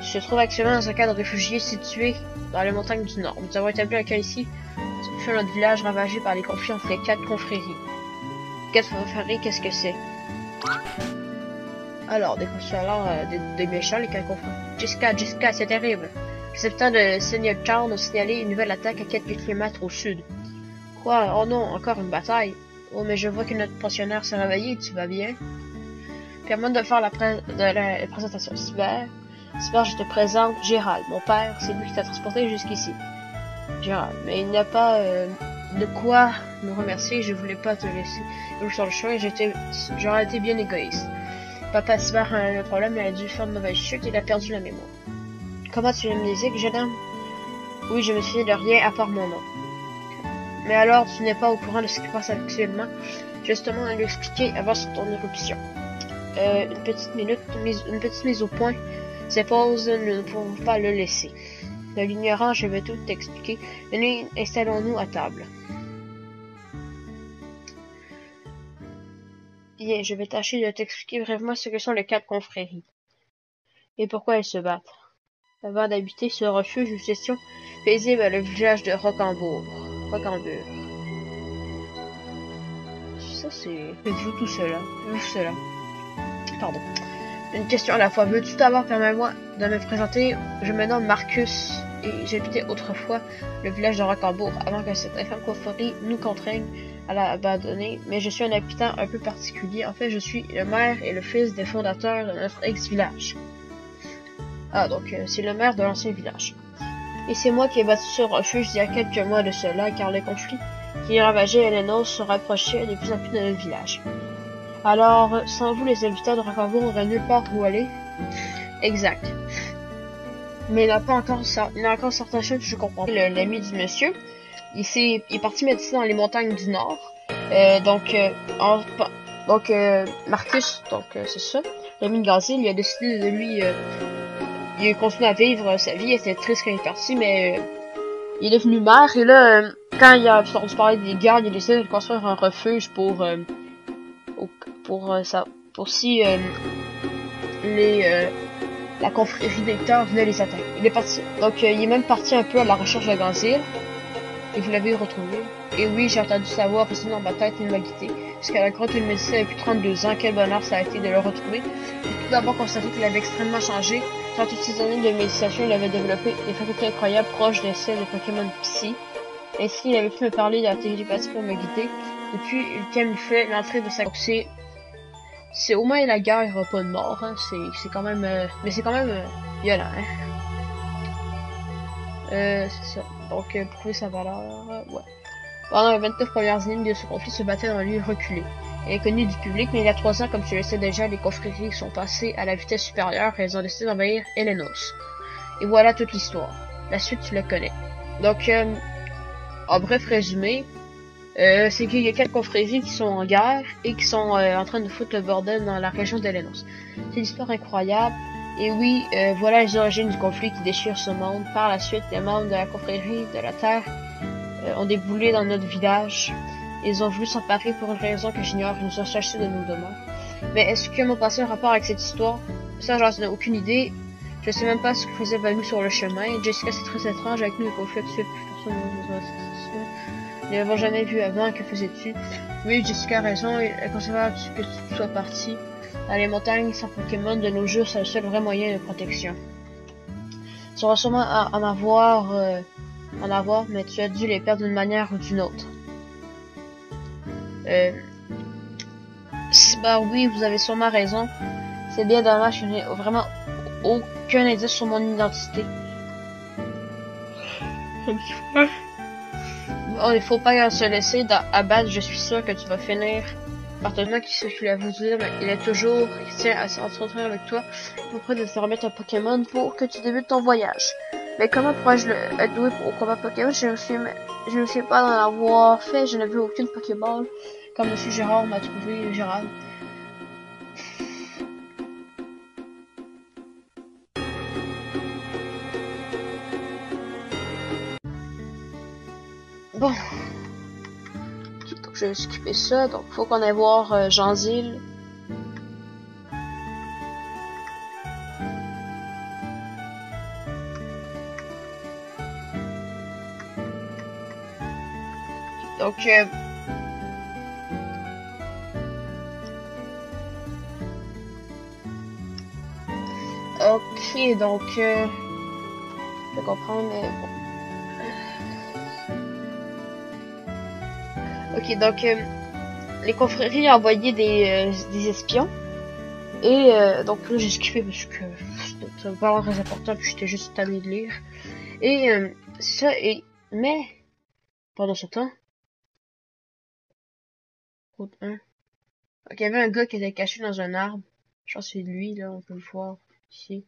A: Je se trouve actuellement dans un camp de réfugiés situé dans les montagnes du Nord. Nous avons établi un camp ici sur notre village ravagé par les conflits entre les 4 confréries. 4 confréries, qu'est-ce que c'est? Alors, des méchants, les 4 confréries. Jessica, c'est terrible. Les habitants de Seigneur Town ont signalé une nouvelle attaque à quelques kilomètres au sud. Quoi? Oh non, encore une bataille. Oh, mais je vois que notre pensionnaire s'est réveillé, tu vas bien? Permets de faire la présentation. Cyber, je te présente Gérald, mon père, c'est lui qui t'a transporté jusqu'ici. Gérald, mais il n'y a pas de quoi me remercier, je voulais pas te laisser sur le chemin, j'aurais été bien égoïste. Papa Cyber a un problème, il a dû faire de mauvaises chutes, il a perdu la mémoire. Comment tu l'amnésiques, jeune homme? Oui, je me souviens de rien à part mon nom. Mais alors, tu n'es pas au courant de ce qui passe actuellement? Justement, à lui expliquer avant ton éruption. Une petite mise au point s'impose, nous ne pouvons pas le laisser. De l'ignorant, je vais tout t'expliquer. Venez, installons-nous à table. Bien, je vais tâcher de t'expliquer brièvement ce que sont les 4 confréries. Et pourquoi elles se battent. Avant d'habiter ce refuge, nous étions paisibles à le village de Rocambour. Ça, c'est... Faites-vous tout cela. Pardon. Une question à la fois. Veux-tu d'abord permettre-moi de me présenter? Je me nomme Marcus et j'habitais autrefois le village de Rocambour avant que cette infâme confrérie nous contraigne à l'abandonner. Mais je suis un habitant un peu particulier. En fait, je suis le maire et le fils des fondateurs de notre ex-village. Ah, donc c'est le maire de l'ancien village. Et c'est moi qui ai bâti ce refuge il y a quelques mois de cela, car les conflits qui ravageaient Elenos se rapprochaient de plus en plus de notre village. Alors, sans vous, les habitants de Rocambour n'auraient nulle part où aller. Exact. Mais il n'a encore certaines choses que je comprends. L'ami du monsieur, il est parti méditer dans les montagnes du Nord. Marcus, c'est ça. L'ami de Gaziel, il a décidé de lui... il a continué à vivre sa vie, il était triste quand il est parti, mais il est devenu maire, et là, quand il a entendu parler des gardes, il a décidé de construire un refuge pour si la confrérie des Terres venait les attaquer. Il est parti, donc il est même parti un peu à la recherche de Ganzil, et vous l'avez retrouvé. Et oui, j'ai entendu sa voix résonner dans ma tête et il m'a quitté. Jusqu'à la grotte où il méditait depuis 32 ans, quel bonheur ça a été de le retrouver. J'ai tout d'abord constaté qu'il avait extrêmement changé. Dans toutes ces années de méditation, il avait développé des facultés incroyables proches de celles des Pokémon Psy. Ainsi, il avait pu me parler de la télépathie pour me guider. Depuis, il camouflait l'entrée de sa... C'est au moins la guerre, il n'y aura pas de mort, hein. C'est quand même... mais c'est quand même violent, hein. C'est ça. Donc, prouver sa valeur, ouais. Pendant les 29 premières années de ce conflit se battait dans un lieu reculé. Il est connu du public, mais il y a 3 ans, comme tu le sais déjà, les confréries sont passées à la vitesse supérieure et elles ont décidé d'envahir Elenos. Et voilà toute l'histoire. La suite, tu la connais. Donc, en bref résumé, c'est qu'il y a 4 confréries qui sont en guerre et qui sont en train de foutre le bordel dans la région d'Elenos. C'est une histoire incroyable. Et oui, voilà les origines du conflit qui déchire ce monde. Par la suite, les membres de la confrérie de la Terre ont déboulé dans notre village. Ils ont voulu s'emparer pour une raison que j'ignore. Ils nous ont chassés de nos demeures. Mais est-ce que mon passé a un rapport avec cette histoire? Ça, j'en ai aucune idée. Je sais même pas ce que faisait Valou sur le chemin. Jessica, c'est très étrange avec nous, le conflit actuel. Personne ne l'avons jamais vu avant. Que faisais-tu? Oui, Jessica a raison. Elle considère que tu sois parti. Dans les montagnes sans Pokémon de nos jours, c'est le seul vrai moyen de protection. Tu vas sûrement en avoir, mais tu as dû les perdre d'une manière ou d'une autre. Bah oui, vous avez sûrement raison. C'est bien dommage, je n'ai vraiment aucun indice sur mon identité. Bon, il faut pas se laisser abattre, je suis sûr que tu vas finir par te demander ce qu'il a voulu dire, mais il tient à s'entretenir avec toi pour près de te remettre un Pokémon pour que tu débutes ton voyage. Mais comment pourrais-je être doué au combat Pokémon? Je ne suis pas d'en avoir fait, je n'ai vu aucune Pokéball, comme Monsieur Gérard m'a trouvé, Gérald. Bon. Donc je vais skipper ça, donc faut qu'on aille voir Jean-Zil. Donc ok, donc je comprends, mais bon. Ok, donc les confréries ont envoyé des espions. Et donc là j'ai skippé parce que ça me paraît très important, puis j'étais juste tanné de lire. Et ça, mais pendant ce temps, route 1. Donc il y avait un gars qui était caché dans un arbre. Je pense que c'est lui, là, on peut le voir ici.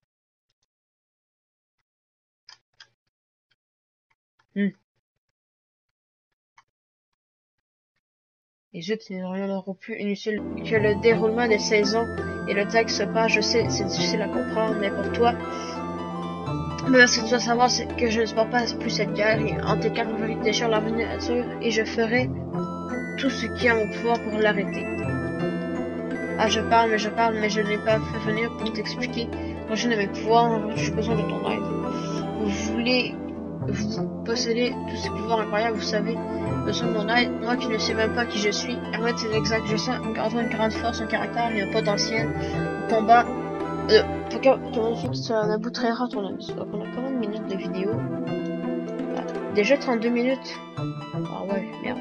A: Et zut, ils n'auront plus inutile que le déroulement des saisons et le texte se passe. Je sais, c'est difficile à comprendre, mais pour toi, mais ce que tu dois savoir, c'est que je ne supporte pas plus cette guerre. Et en tes cas, je déchire la miniature et je ferai tout ce qui est à mon pouvoir pour l'arrêter. Ah, je parle, mais je n'ai pas fait venir pour t'expliquer. L'origine de mes pouvoirs, j'ai besoin de ton aide. Vous possédez tous ces pouvoirs incroyables, vous savez, besoin de mon aide, moi qui ne sais même pas qui je suis. Arrête, c'est exact, je sens qu'Antoine a une grande force, un caractère et un potentiel. Combat, Pokémon fixe, c'est un bout très rare ton ami. Donc on a combien de minutes de vidéo? Déjà 32 minutes. Ah ouais, merde.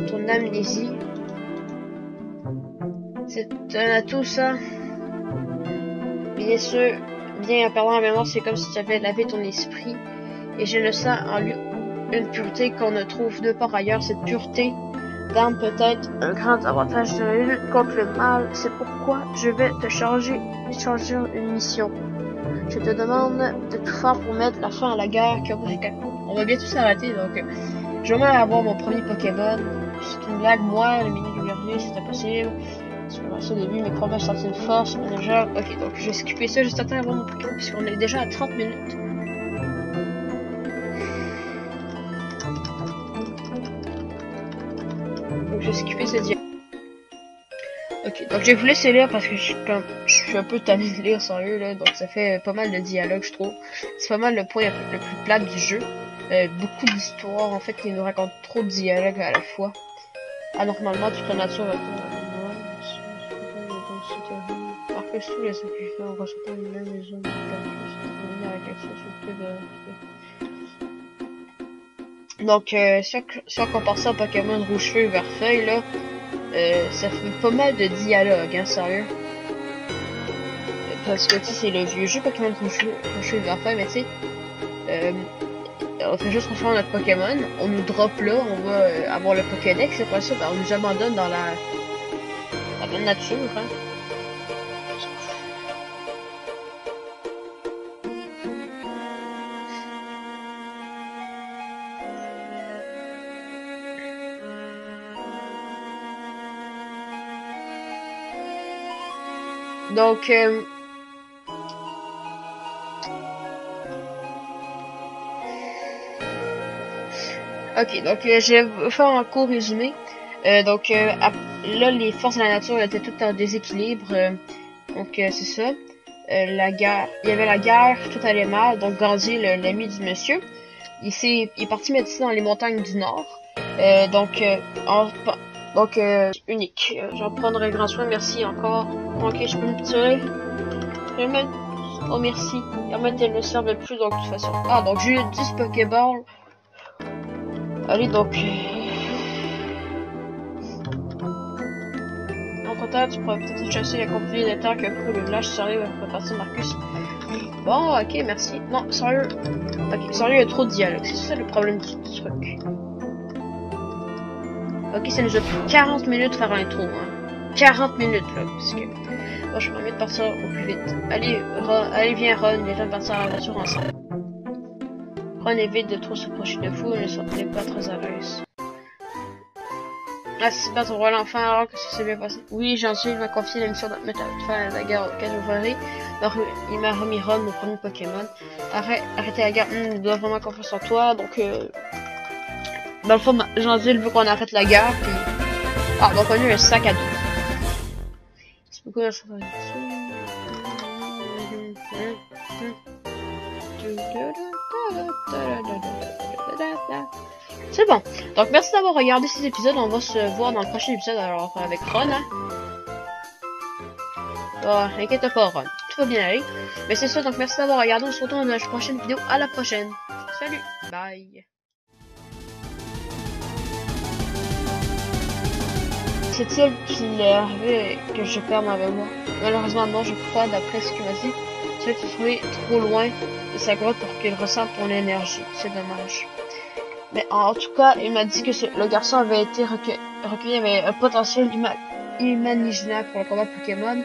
A: Ton amnésie. C'est un atout ça. Bien sûr, bien en perdant la mémoire, c'est comme si tu avais lavé ton esprit. Et je le sens en lui une pureté qu'on ne trouve nulle part ailleurs. Cette pureté d'âme peut-être un grand avantage de la lutte contre le mal. C'est pourquoi je vais te changer une mission. Je te demande de tout faire pour mettre la fin à la guerre. On va bientôt s'arrêter, donc je vais avoir mon premier Pokémon. C'est une blague, moi, le mini gouvernier, c'était possible. Je commence au début, mais crois-moi, je sentais une force, manager. Ok, donc je vais skipper ça juste à temps d'avoir mon Pokémon, puisqu'on est déjà à 30 minutes. Donc je vais skipper ce dialogue. Ok, donc je vais vous laisser lire parce que je suis un peu tanné de lire sérieux là, donc ça fait pas mal de dialogues je trouve. C'est pas mal le point le plus plat du jeu. Beaucoup d'histoires en fait qui nous racontent trop de dialogues à la fois. Anormalement tu prends nature après sous les sacrifices en ressortant une même maison de avec l'action donc si on compare ça au Pokémon rouge feu et vert feuille là, ça fait pas mal de dialogues, hein, sérieux. Parce que, tu sais, c'est le vieux jeu Pokémon rouge et vert feuille, mais tu sais, on fait juste refaire notre Pokémon, on nous drop là, on va avoir le Pokédex, et après ça, ben, on nous abandonne dans la nature, hein. Donc, ok, donc je vais faire un court résumé. Là, les forces de la nature étaient toutes en déséquilibre. C'est ça. La guerre, il y avait la guerre, tout allait mal. Donc Gandhi, l'ami du monsieur, il est parti méditer dans les montagnes du Nord. Unique. J'en prendrai grand soin. Merci encore. Ok, je peux me tirer. Oh merci. Herman, elle ne servait plus donc de toute façon. Ah, donc j'ai eu 10 Pokéballs. Allez donc. Entre-temps, tu pourrais peut-être chasser la compagnie des terres que pris le village. Sérieux, on va passer Marcus. Bon, ok, merci. Non, sérieux. Ok, sérieux, il y a trop de dialogue. C'est ça le problème du truc. Ok, ça nous a pris 40 minutes de faire l'intro, hein. 40 minutes, là, parce que... Bon, je me permets de partir au plus vite. Allez, viens, Ron, les gens partir à l'aventure ensemble. Ron évite de trop s'approcher de vous, ne sortez pas très à l'aise. Ah, c'est pas ton rôle l'enfant, alors que ça s'est bien passé. Oui, Jean-Gilles m'a confié la mission de mettre à faire la guerre auquel j'ouvrirai. Il m'a remis Ron, mon premier Pokémon. Arrêtez la guerre, il doit vraiment confiance en toi, donc dans le fond, Jean-Gilles veut qu'on arrête la guerre, puis... Ah, donc on a eu un sac à dos. C'est beaucoup de choses. C'est bon. Donc merci d'avoir regardé ces épisodes. On va se voir dans le prochain épisode alors avec Ron. Hein? Oh, inquiète pas Ron. Tout va bien aller. Mais c'est ça. Donc merci d'avoir regardé. On se retrouve dans la prochaine vidéo. À la prochaine. Salut. Bye. C'est-il qu'il est arrivé que je perde ma mémoire? Malheureusement non, je crois d'après ce qu'il m'a dit. Tu vas te trouver trop loin de sa grotte pour qu'il ressente ton énergie. C'est dommage. Mais en tout cas, il m'a dit que le garçon avait été recueilli avait un potentiel inimaginable pour le combat Pokémon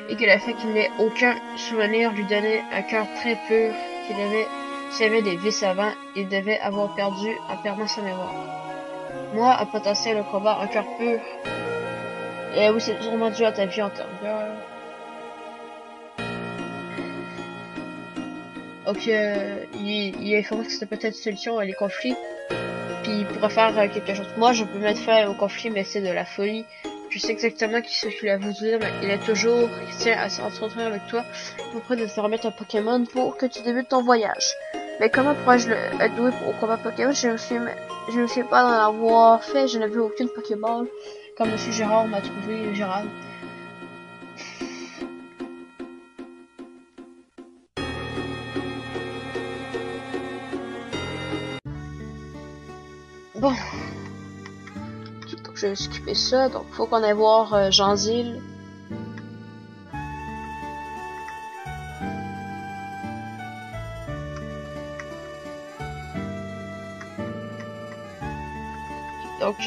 A: et que le fait qu'il n'ait aucun souvenir lui donnait un cœur très pur, s'il avait des vices avant, il devait avoir perdu en perdant sa mémoire. Moi, un potentiel au combat, un cœur pur. Et oui, c'est sûrement dû à ta vie antérieure. Donc, il est informé que c'était peut-être une solution à les conflits. Puis il pourrait faire quelque chose. Moi, je peux mettre fin au conflit, mais c'est de la folie. Je sais exactement ce qu'il a voulu dire, mais il tient à s'entretenir avec toi pour près de te remettre un Pokémon pour que tu débutes ton voyage. Mais comment pourrais-je être doué au combat Pokémon? Je ne me souviens pas d'en avoir fait, je n'ai vu aucune Pokéball. Comme Monsieur Gérard m'a trouvé, Gérald. Bon. Donc je vais skipper ça. Donc faut qu'on aille voir Jean-Gilles. Donc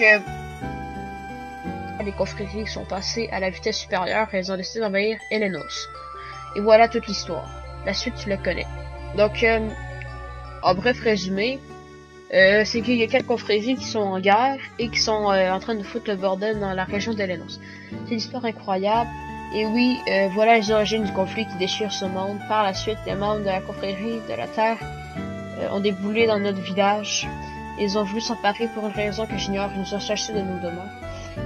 A: les confréries sont passées à la vitesse supérieure et elles ont décidé d'envahir Elenos. Et voilà toute l'histoire. La suite tu la connais. Donc en bref résumé, c'est qu'il y a quelques confréries qui sont en guerre et qui sont en train de foutre le bordel dans la région d'Elenos. C'est une histoire incroyable. Et oui, voilà les origines du conflit qui déchire ce monde. Par la suite, les membres de la confrérie de la Terre ont déboulé dans notre village. Ils ont voulu s'emparer pour une raison que j'ignore. Ils nous ont chassés de nos demeures.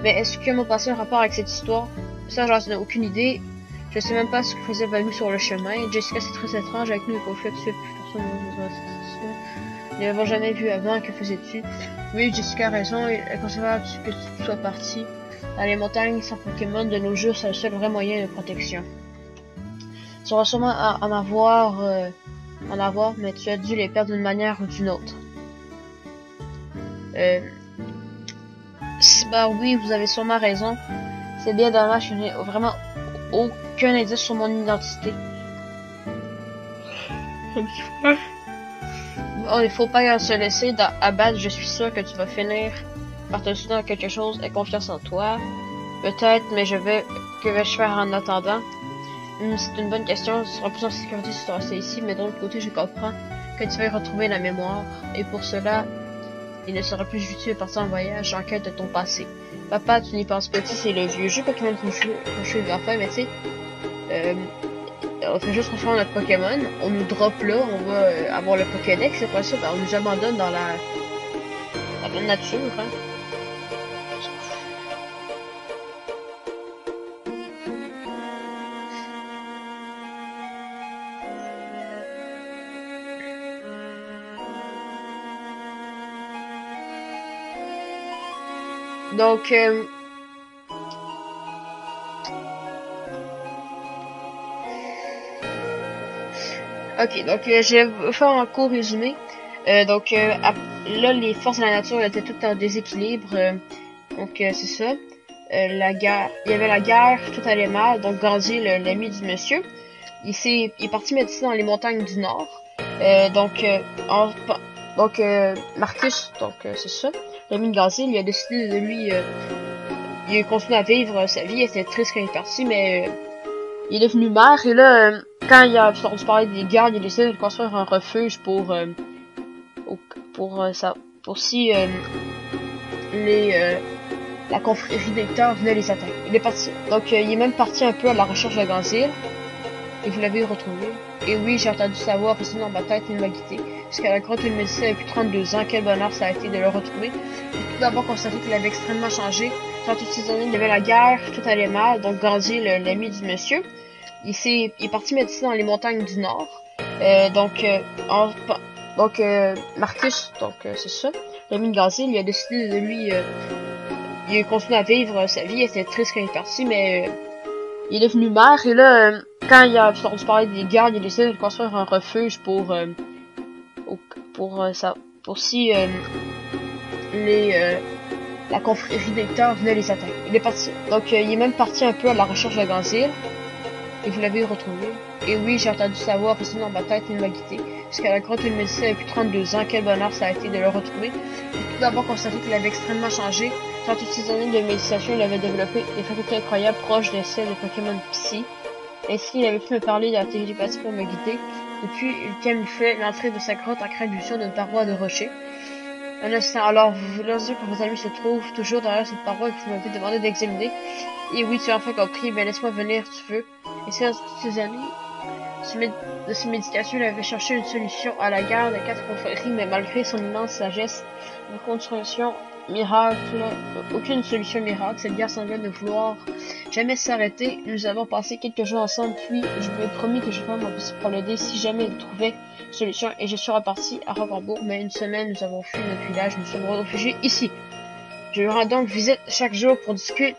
A: Mais est-ce que mon passé a un rapport avec cette histoire? Ça, j'en ai aucune idée. Je sais même pas ce que faisait Valou sur le chemin. Jessica, c'est très étrange avec nous le conflit actuel. Personne ne l'avons jamais vu avant. Que faisais-tu? Oui, Jessica a raison. Elle considère que tu sois parti dans les montagnes sans Pokémon de nos jours. C'est le seul vrai moyen de protection. Tu vas sûrement en avoir, mais tu as dû les perdre d'une manière ou d'une autre. Bah oui, vous avez sûrement raison. C'est bien dommage, je n'ai vraiment aucun indice sur mon identité. Bon, il faut pas se laisser abattre. Je suis sûr que tu vas finir par te souvenir de quelque chose et confiance en toi. Peut-être, mais que vais-je faire en attendant? C'est une bonne question. Tu seras plus en sécurité si tu restes ici, mais d'un autre côté, je comprends que tu vas y retrouver la mémoire. Et pour cela, il ne sera plus juteux de partir en voyage en quête de ton passé. Papa, tu n'y penses pas, c'est le vieux jeu Pokémon qu'on joue enfin, mais tu sais, On fait juste transformer notre Pokémon, on nous drop là, on va avoir le Pokédex, et après ça, ben, on nous abandonne dans la nature, hein. Donc, ok, donc je vais faire un court résumé. Là, les forces de la nature étaient toutes en déséquilibre. C'est ça. La guerre, il y avait la guerre, tout allait mal. Donc Gandhi, l'ami du monsieur, il est parti méditer dans les montagnes du Nord. Marcus, c'est ça. L'ami de Gandhi, il a décidé de lui, il a continué à vivre sa vie. Il était triste quand il est parti, mais il est devenu maire. Et là, quand il a entendu parler des guerres, il a décidé de construire un refuge pour si la confrérie des Terres venait les attaquer. Il est parti. Donc, il est même parti un peu à la recherche de Ganzil. Et vous l'avez retrouvé. Et oui, j'ai entendu sa voix résonner dans ma tête et il m'a quitté. Jusqu'à la grotte où il médecin depuis 32 ans. Quel bonheur ça a été de le retrouver. J'ai tout d'abord constaté qu'il avait extrêmement changé. Dans toutes ces années, il y avait la guerre, tout allait mal. Donc, Ganzil, l'ami du monsieur, il est parti méditer dans les montagnes du Nord. Marcus, c'est ça. L'ami de Ganzil, il a décidé de lui, il a continué à vivre sa vie. Il était triste quand il est parti, mais il est devenu maire. Et là, quand il a entendu parler des guerres, il a décidé de construire un refuge pour si la confrérie des Terres venait les attaquer. Il est parti. Donc, il est même parti un peu à la recherche de Ganzil. Et vous l'avez retrouvé. Et oui, j'ai entendu sa voix résonner dans ma tête et il m'a quitté. Jusqu'à la grotte où il médecin depuis 32 ans. Quel bonheur ça a été de le retrouver. J'ai tout d'abord constaté qu'il avait extrêmement changé. Dans toutes ces années de méditation, il avait développé des facultés incroyables proches de celles des Pokémon Psy. Ainsi, il avait pu me parler de la télépathie pour me guider. Depuis, il camouflait l'entrée de sa grotte en création d'une paroi de rocher. Un instant, alors vous voulez dire que vos amis se trouvent toujours derrière cette paroi et que vous m'avez demandé d'examiner. Et oui, tu as enfin compris, mais laisse-moi venir, tu veux. Et c'est dans toutes ces années de ces médications, il avait cherché une solution à la guerre des 4 confréries, mais malgré son immense sagesse, aucune solution miracle, cette guerre semblait ne vouloir jamais s'arrêter. Nous avons passé quelques jours ensemble, puis je lui ai promis que je ferais mon possible pour l'aider si jamais il trouvait une solution, et je suis reparti à Roquembourg, mais une semaine nous avons fui notre village, nous sommes réfugiés ici. Je lui rends donc visite chaque jour pour discuter